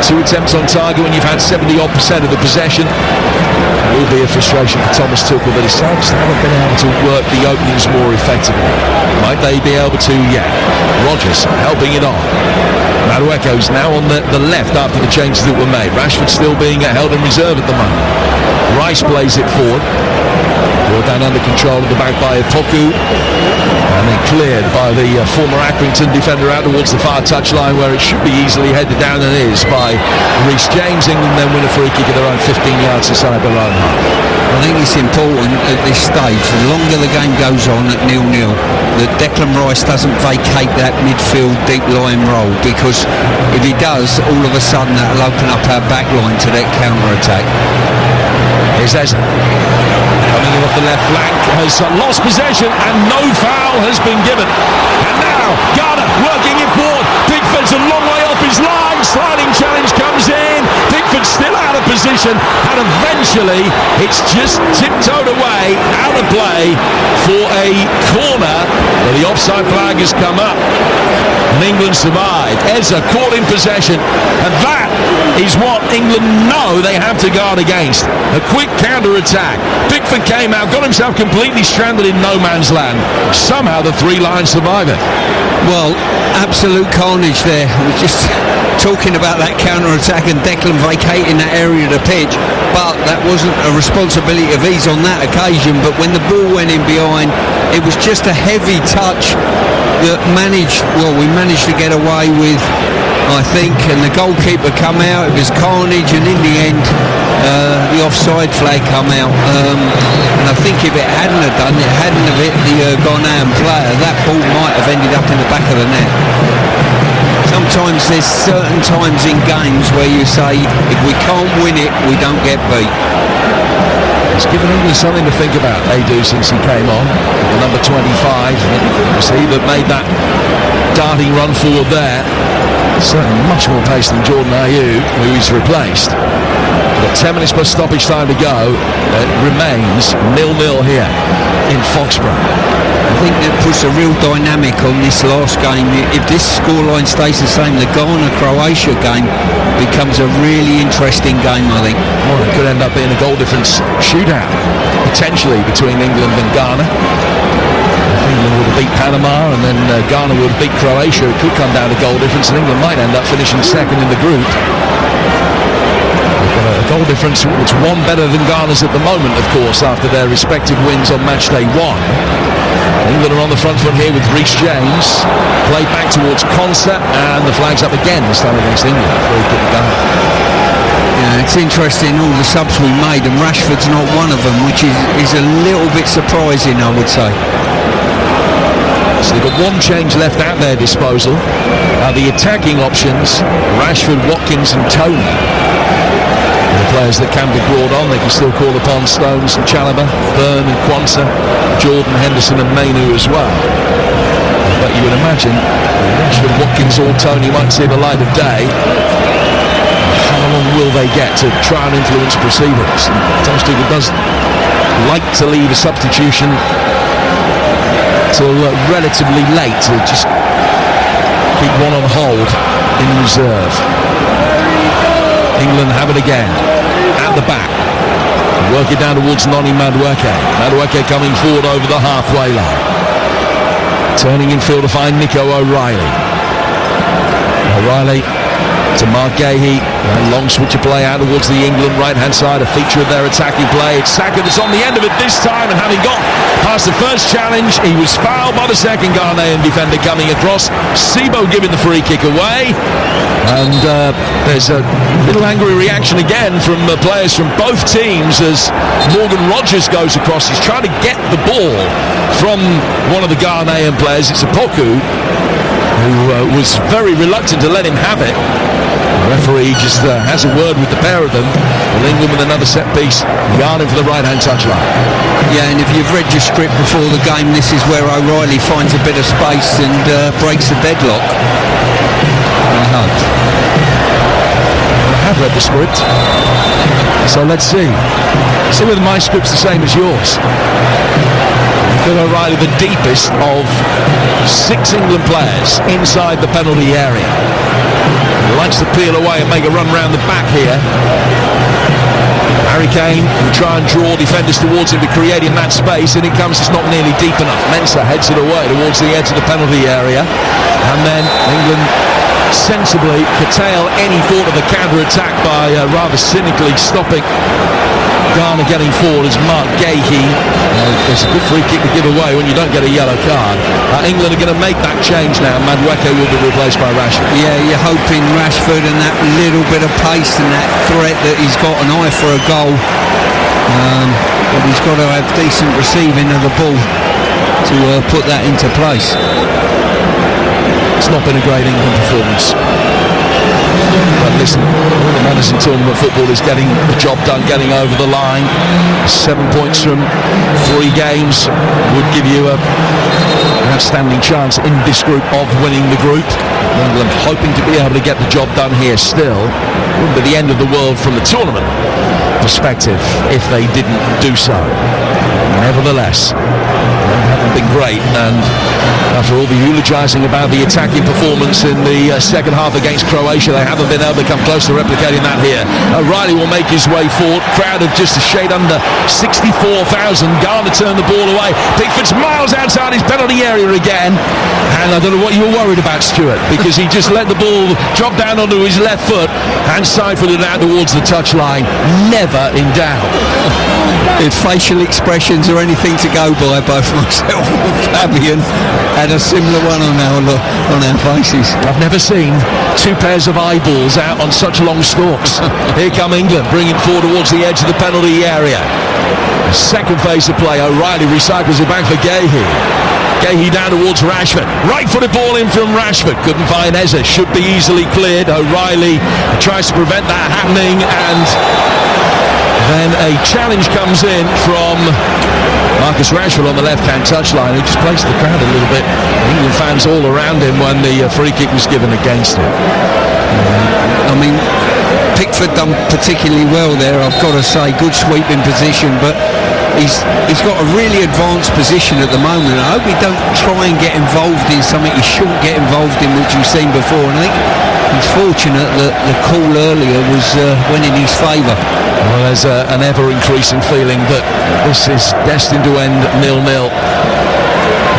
[SPEAKER 2] 2 attempts on target when you've had 70-odd% of the possession. It will be a frustration for Thomas Tuchel that his sides haven't been able to work the openings more effectively. Might they be able to? Yeah. Rodgers helping it on. Madueko's now on the left after the changes that were made. Rashford still being held in reserve at the moment. Rice plays it forward. Brought down under control at the back by Poku, and then cleared by the former Accrington defender out towards the far touchline, where it should be easily headed down, and is by Reece James. England then win a free kick at their own 15 yards inside their own half.
[SPEAKER 3] I think it's important at this stage, the longer the game goes on at 0-0, that Declan Rice doesn't vacate that midfield deep line role, because if he does, all of a sudden that'll open up our back line to that counter-attack.
[SPEAKER 2] Here's Eze. Coming in off the left flank, has lost possession, and no foul has been given. And now Ghana working it forward. Pickford's a long way off his line. Sliding challenge comes in. Pickford still out of position, and eventually it's just tiptoed away, out of play for a corner, where the offside flag has come up. And England survived. Eze caught in possession, and that is what England know they have to guard against. A quick counter-attack. Pickford came out, got himself completely stranded in no man's land. Somehow the three-line survivor.
[SPEAKER 3] Well, absolute carnage there. We're just talking about that counter-attack and Declan vacating that area of the pitch, but that wasn't a responsibility of his on that occasion. But when the ball went in behind, it was just a heavy touch that we managed to get away with, I think, and the goalkeeper come out. It was carnage, and in the end the offside flag come out, and I think if it hadn't have hit the Ghanaian player, that ball might have ended up in the back of the net. Sometimes there's certain times in games where you say, if we can't win it, we don't get beat.
[SPEAKER 2] It's given England something to think about, Adu, since he came on. The number 25, it was he that made that darting run forward there. Certainly much more pace than Jordan Ayew, who he's replaced. We've got 10 minutes plus stoppage time to go. It remains 0-0 here in Foxborough.
[SPEAKER 3] I think that puts a real dynamic on this last game. If this scoreline stays the same, the Ghana-Croatia game becomes a really interesting game, I think.
[SPEAKER 2] Well, it could end up being a goal difference shootout, potentially, between England and Ghana. If England would have beat Panama and then Ghana would have beat Croatia, it could come down to goal difference, and England might end up finishing second in the group. They've got a goal difference which one better than Ghana's at the moment, of course, after their respective wins on match day 1. England are on the front foot here with Reece James. Played back towards Konsa, and the flag's up again, this time against England. Very good Ghana.
[SPEAKER 3] Yeah, it's interesting, all the subs we made, and Rashford's not one of them, which is a little bit surprising, I would say.
[SPEAKER 2] So they've got one change left at their disposal. The attacking options, Rashford, Watkins and Tony. The players that can be brought on, they can still call upon Stones and Chalobah, Byrne and Quansah, Jordan, Henderson and Mainu as well. But you would imagine Rashford, Watkins or Tony might see the light of day. How long will they get to try and influence proceedings? Thomas Tuchel does like to leave a substitution till relatively late to just keep one on hold in reserve. England have it again at the back. Work it down towards Noni Madueke. Madueke coming forward over the halfway line. Turning in field to find Nico O'Reilly. O'Reilly to Mark Gahey. A long switch of play out towards the England right-hand side, a feature of their attacking play. It's Saka that's on the end of it this time, and having got past the first challenge, he was fouled by the second Ghanaian defender coming across. Sibo giving the free kick away, and there's a little angry reaction again from players from both teams as Morgan Rogers goes across. He's trying to get the ball from one of the Ghanaian players. It's Opoku, who was very reluctant to let him have it. The referee just has a word with the pair of them. Well, England with another set piece, Yarning for the right-hand touchline.
[SPEAKER 3] Yeah, and if you've read your script before the game, this is where O'Reilly finds a bit of space and breaks the deadlock.
[SPEAKER 2] I have read the script, so let's see. See whether my script's the same as yours. Nico O'Reilly, the deepest of 6 England players inside the penalty area. He likes to peel away and make a run round the back here. Harry Kane will try and draw defenders towards him to creating that space, and it comes, it's not nearly deep enough. Mensah heads it away towards the edge of the penalty area, and then England sensibly curtail any thought of a counter-attack by rather cynically stopping Ghana getting forward as Mark Gahey. It's a good free kick to give away when you don't get a yellow card. England are going to make that change now. Madueke will be replaced by Rashford.
[SPEAKER 3] Yeah, you're hoping Rashford and that little bit of pace and that threat that he's got an eye for a goal. But he's got to have decent receiving of the ball to put that into place.
[SPEAKER 2] It's not been a great England performance. But listen, the Madison Tournament football is getting the job done, getting over the line. 7 points from 3 games would give you an outstanding chance in this group of winning the group. England hoping to be able to get the job done here still. Wouldn't be the end of the world from the tournament perspective if they didn't do so. Nevertheless, they haven't been great, and after all the eulogising about the attacking performance in the second half against Croatia, they haven't been able to come close to replicating that here. O'Reilly will make his way forward. Crowd of just a shade under 64,000. Ghana turn the ball away. Pickford's miles outside his penalty area again, and I don't know what you were worried about, Stuart, because he just let the ball drop down onto his left foot and side-footed it out towards the touchline. Never in doubt.
[SPEAKER 3] If facial expressions are anything to go by, both myself and Fabian had a similar one on our faces.
[SPEAKER 2] I've never seen 2 pairs of eyeballs out on such long stalks. Here come England, bringing forward towards the edge of the penalty area. Second phase of play, O'Reilly recycles it back for Gahey. Gahey down towards Rashford. Right-footed ball in from Rashford. Couldn't find Eze. Should be easily cleared. O'Reilly tries to prevent that happening, and then a challenge comes in from Marcus Rashford on the left-hand touchline, who just placed the crowd a little bit. England fans all around him when the free kick was given against him.
[SPEAKER 3] I mean, Pickford done particularly well there, I've got to say. Good sweeping position, but he's got a really advanced position at the moment. I hope he don't try and get involved in something he shouldn't get involved in, which we've seen before. And I think he's fortunate that the call earlier was went in his favour.
[SPEAKER 2] Well, there's an ever-increasing feeling that this is destined to end 0-0.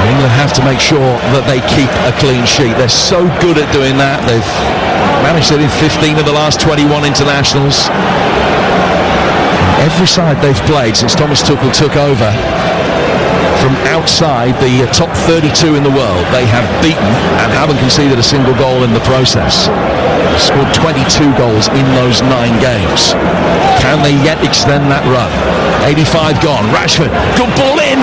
[SPEAKER 2] England have to make sure that they keep a clean sheet. They're so good at doing that. They've managed it in 15 of the last 21 internationals. Every side they've played since Thomas Tuchel took over from outside the top 32 in the world, they have beaten and haven't conceded a single goal in the process. They've scored 22 goals in those 9 games. Can they yet extend that run? 85 gone. Rashford, good ball in,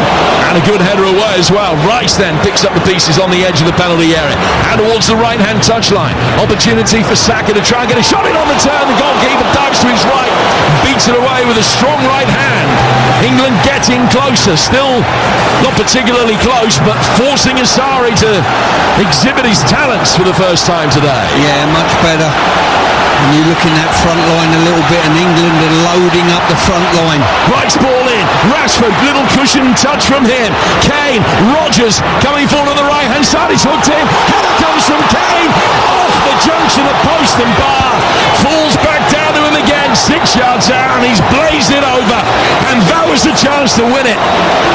[SPEAKER 2] and a good header away as well. Rice then picks up the pieces on the edge of the penalty area and towards the right-hand touchline. Opportunity for Saka to try and get a shot in on the turn. The goalkeeper dives to his right, beats it away with a strong right hand. England getting closer, still not particularly close, but forcing Asari to exhibit his talents for the first time today.
[SPEAKER 3] Yeah, much better. And you look in that front line a little bit, and England are loading up the front line.
[SPEAKER 2] Rights ball in. Rashford, little cushion touch from him. Kane, Rogers coming forward on the right-hand side. He's hooked in. Header comes from Kane. Off the junction of post and bar. Falls back down to him again. 6 yards out, and he's blazed it over. was the chance to win it,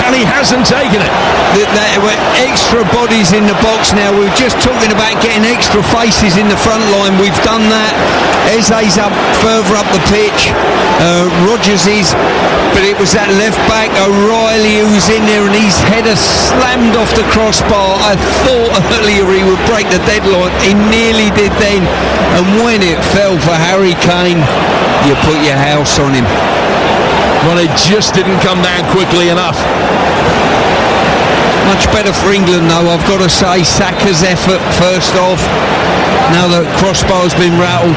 [SPEAKER 2] and he hasn't taken it.
[SPEAKER 3] There were extra bodies in the box now. We were just talking about getting extra faces in the front line. We've done that. Eze's up further up the pitch. Rodgers is, but it was that left back O'Reilly who was in there, and his header slammed off the crossbar. I thought earlier he would break the deadline. He nearly did then, and when it fell for Harry Kane, you put your house on him.
[SPEAKER 2] Well, it just didn't come down quickly enough.
[SPEAKER 3] Much better for England though, I've got to say. Saka's effort first off, now that crossbar's been rattled.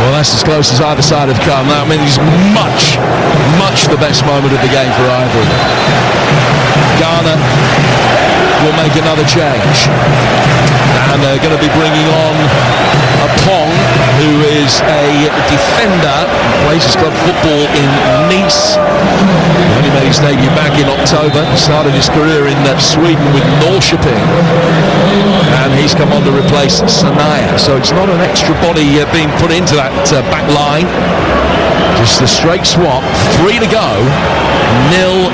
[SPEAKER 2] Well, that's as close as either side have come. I mean, it's much the best moment of the game for either. Ghana will make another change, and they're going to be bringing on a Pong, who is a defender, plays his club football in Nice. He only made his debut back in October, started his career in Sweden with Norrköping, and he's come on to replace Sanaya. So it's not an extra body being put into that back line, just a straight swap. 3 to go, 0-0.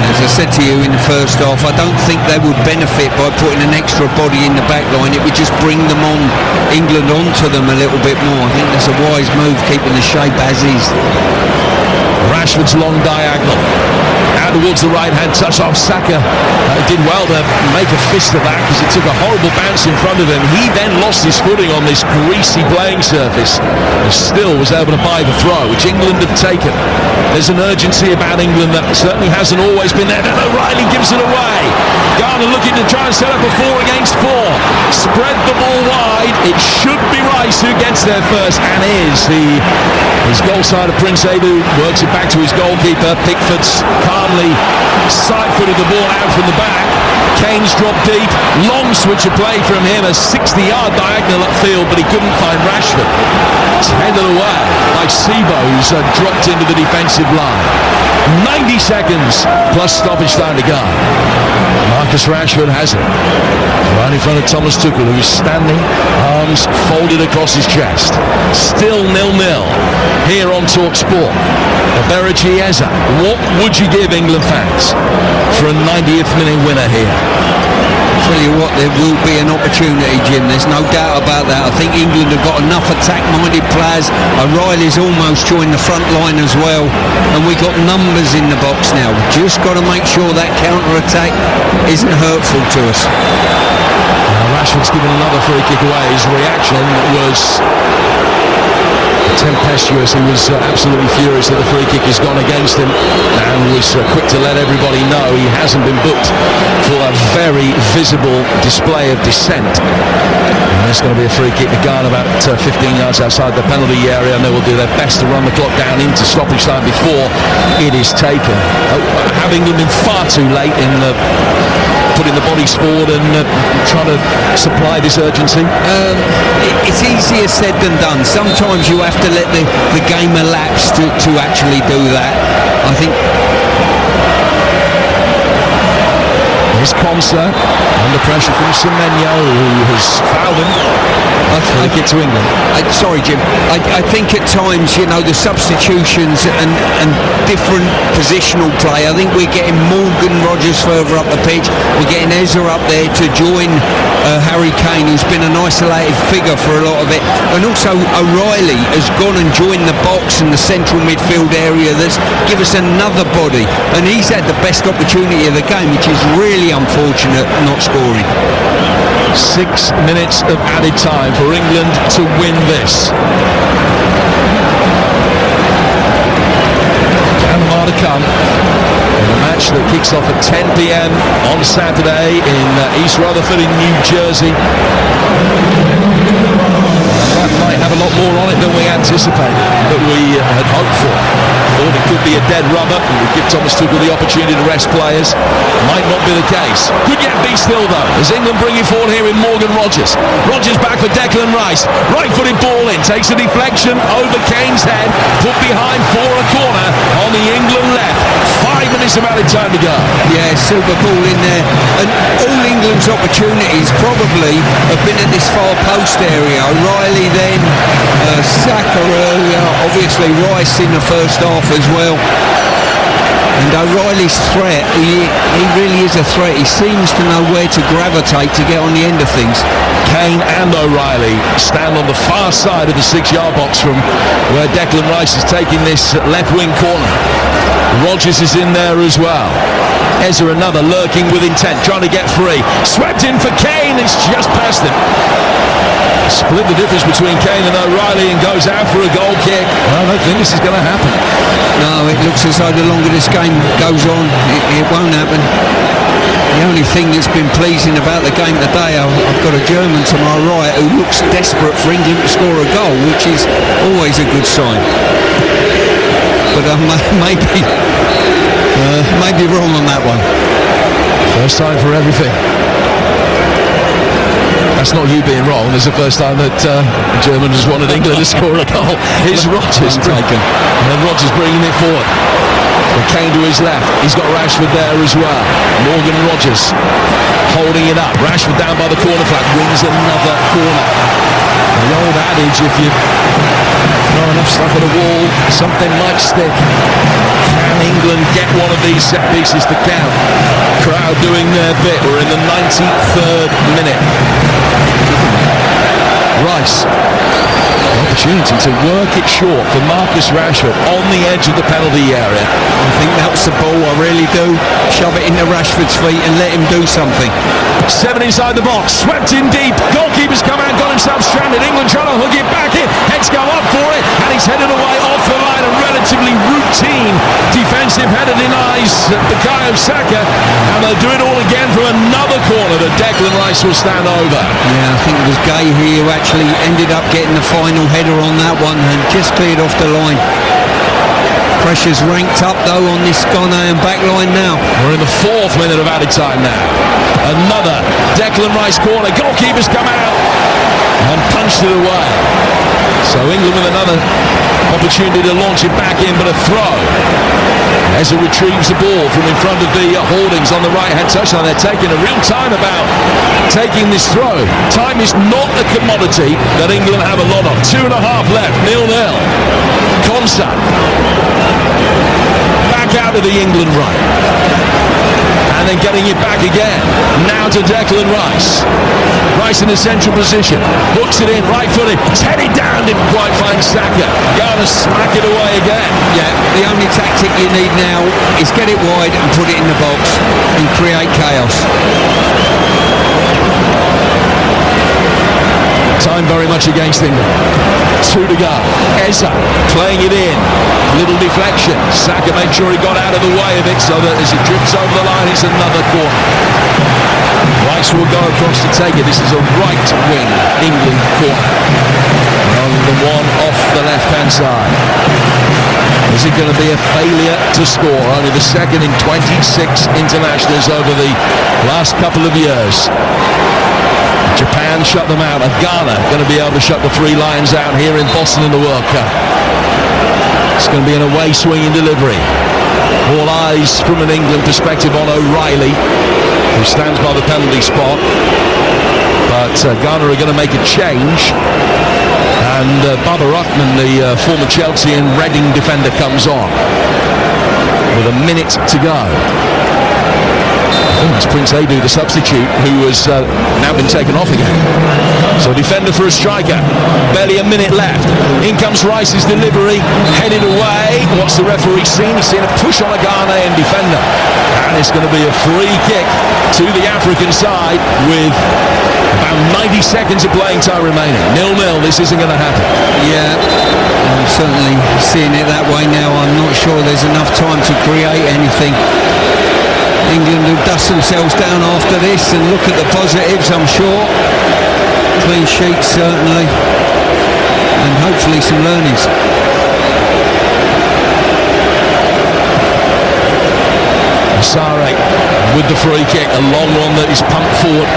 [SPEAKER 3] As I said to you in the first half, I don't think they would benefit by putting an extra body in the back line. It would just bring them on, England onto them a little bit more. I think that's a wise move, keeping the shape as is.
[SPEAKER 2] Rashford's long diagonal out towards the right hand touch off Saka. Did well to make a fist of that because it took a horrible bounce in front of him. He then lost his footing on this greasy playing surface and still was able to buy the throw, which England have taken. There's an urgency about England that certainly hasn't always been there. Then O'Reilly gives it away. Ghana looking to try and set up a 4 against 4. Spread the ball wide. It should be Rice who gets there first, and his goal side of Prince Edu works it back to his goalkeeper. Pickford's calmly side-footed the ball out from the back. Kane's dropped deep. Long switch of play from him, a 60-yard diagonal upfield, but he couldn't find Rashford. It's headed away by Sibo, who's dropped into the defensive line. 90 seconds plus stoppage time to go. Marcus Rashford has it right in front of Thomas Tuchel, who is standing, arms folded across his chest. Still 0-0 here on TalkSport. Eberechi Eze, what would you give England fans for a 90th minute winner here?
[SPEAKER 3] Tell you what, there will be an opportunity, Jim, there's no doubt about that. I think England have got enough attack-minded players. O'Reilly's almost joined the front line as well, and we've got numbers in the box now. Just got to make sure that counter-attack isn't hurtful to us.
[SPEAKER 2] Rashford's given another free kick away. His reaction was tempestuous. He was absolutely furious that the free kick has gone against him, and was quick to let everybody know he hasn't been booked for a very visible display of dissent. And there's going to be a free kick to Ghana about 15 yards outside the penalty area, and they will do their best to run the clock down into stoppage time before it is taken. Having been far too late in putting the bodies forward and trying to supply this urgency.
[SPEAKER 3] It's easier said than done. Sometimes you have to let the game elapse to actually do that. I think
[SPEAKER 2] here's Konsa under pressure from Semenyo, who has fouled him. I get to England.
[SPEAKER 3] Sorry, Jim. I think at times, the substitutions and different positional play. I think we're getting Morgan Rodgers further up the pitch. We're getting Eze up there to join Harry Kane, who's been an isolated figure for a lot of it. And also O'Reilly has gone and joined the box in the central midfield area. That's give us another body. And he's had the best opportunity of the game, which is really unfortunate not scoring.
[SPEAKER 2] 6 minutes of added time for England to win this. Panama to come in a match that kicks off at 10 p.m. on Saturday in East Rutherford in New Jersey. That might have a lot more on it than we anticipated, that we had hoped for. Thought it could be a dead rubber and would give Thomas Tuchel the opportunity to rest players. Might not be the case. Could yet be still though, as England bring it forward here in Morgan Rodgers. Rodgers back for Declan Rice. Right-footed ball in, takes a deflection over Kane's head, put behind for a corner on the England left. left. 5 minutes of added time to go.
[SPEAKER 3] Yeah, silver ball in there. And all England's opportunities probably have been at this far post area. O'Reilly then, Saka earlier, obviously Rice in the first half as well. And O'Reilly's threat, he really is a threat. He seems to know where to gravitate to get on the end of things.
[SPEAKER 2] Kane and O'Reilly stand on the far side of the 6-yard box from where Declan Rice is taking this left wing corner. Rodgers is in there as well. Ezra another lurking with intent, trying to get free. Swept in for Kane, it's just past him. Split the difference between Kane and O'Reilly and goes out for a goal kick. Well, I don't think this is going to happen.
[SPEAKER 3] No, it looks as though the longer this game goes on, it won't happen. The only thing that's been pleasing about the game today, I've got a German to my right who looks desperate for England to score a goal, which is always a good sign. But maybe wrong on that one.
[SPEAKER 2] First time for everything. That's not you being wrong. It's the first time that a German has wanted England to score a goal. Here's Rodgers taken, and then Rodgers bringing it forward. But Kane to his left. He's got Rashford there as well. Morgan Rodgers holding it up. Rashford down by the corner flag, wins another corner. The old adage, if you throw enough stuff at a wall, something might stick. Can England get one of these set pieces to count? Crowd doing their bit. We're in the 93rd minute. Rice, opportunity to work it short for Marcus Rashford on the edge of the penalty area.
[SPEAKER 3] I think that's the ball, I really do. Shove it into Rashford's feet and let him do something.
[SPEAKER 2] 7 inside the box, swept in deep. Goalkeeper's come out, got himself stranded. England trying to hook it back in. Heads go up for it, and he's headed away off the line. A relatively routine defensive header denies Bukayo Saka, and they'll do it all again from another corner that Declan Rice will stand over.
[SPEAKER 3] Yeah, I think it was Gay here who actually ended up getting the final header on that one and just cleared off the line. Pressure's ranked up though on this Ghanaian back line now.
[SPEAKER 2] We're in the 4th minute of added time now. Another Declan Rice corner. Goalkeeper's come out and punched it away. So England with another opportunity to launch it back in, but a throw. Ezra retrieves the ball from in front of the holdings on the right-hand touchline. They're taking a real time about taking this throw. Time is not a commodity that England have a lot of. 2.5 left, 0-0. Konsa back out of the England right. And then getting it back again. Now to Declan Rice. Rice in a central position. Hooks it in, right-footed. It's headed down, didn't quite find Saka. Ghana smack it away again.
[SPEAKER 3] Yeah, the only tactic you need now is get it wide and put it in the box and create chaos.
[SPEAKER 2] Time very much against England. 2 to go. Eza playing it in. Little deflection. Saka made sure he got out of the way of it so that as it drifts over the line, it's another corner. Rice will go across to take it. This is a right wing England corner rather than one off the left-hand side. Is it going to be a failure to score? Only the second in 26 internationals over the last couple of years. Japan shut them out, and Ghana going to be able to shut the Three Lions out here in Boston in the World Cup. It's going to be an away swinging delivery. All eyes from an England perspective on O'Reilly, who stands by the penalty spot. But Ghana are going to make a change, and Baba Rahman, the former Chelsea and Reading defender, comes on with a minute to go. It's Prince Edu, the substitute, who has now been taken off again. So defender for a striker. Barely a minute left. In comes Rice's delivery, headed away. What's the referee seen? He's seen a push on a Ghanaian defender. And it's going to be a free kick to the African side with about 90 seconds of playing time remaining. 0-0, this isn't going to happen.
[SPEAKER 3] Yeah, I'm certainly seeing it that way now. I'm not sure there's enough time to create anything. England will dust themselves down after this and look at the positives, I'm sure. Clean sheet, certainly. And hopefully some learnings.
[SPEAKER 2] Sare with the free kick, a long one that is pumped forward.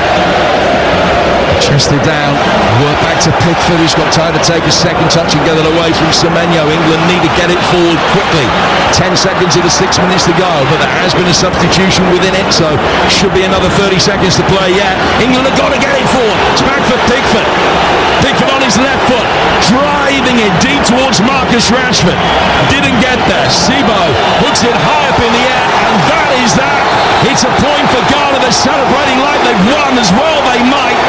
[SPEAKER 2] Chested down, work back to Pickford, who's got time to take a second touch and get it away from Semenyo. England need to get it forward quickly. 10 seconds of the 6 minutes to go, but there has been a substitution within it, so should be another 30 seconds to play yet. England have got to get it forward. It's back for Pickford. Pickford on his left foot, driving it deep towards Marcus Rashford. Didn't get there. Sibo hooks it high up in the air, and that is that. It's a point for Ghana. They're celebrating like they've won as well. They might.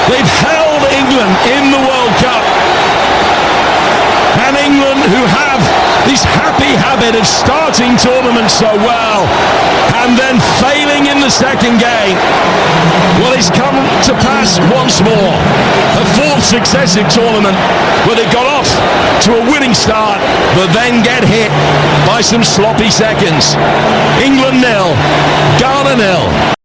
[SPEAKER 2] They've held England in the World Cup. And England, who have this happy habit of starting tournaments so well and then failing in the second game, well, it's come to pass once more. A fourth successive tournament where they got off to a winning start but then get hit by some sloppy seconds. England 0, Ghana 0.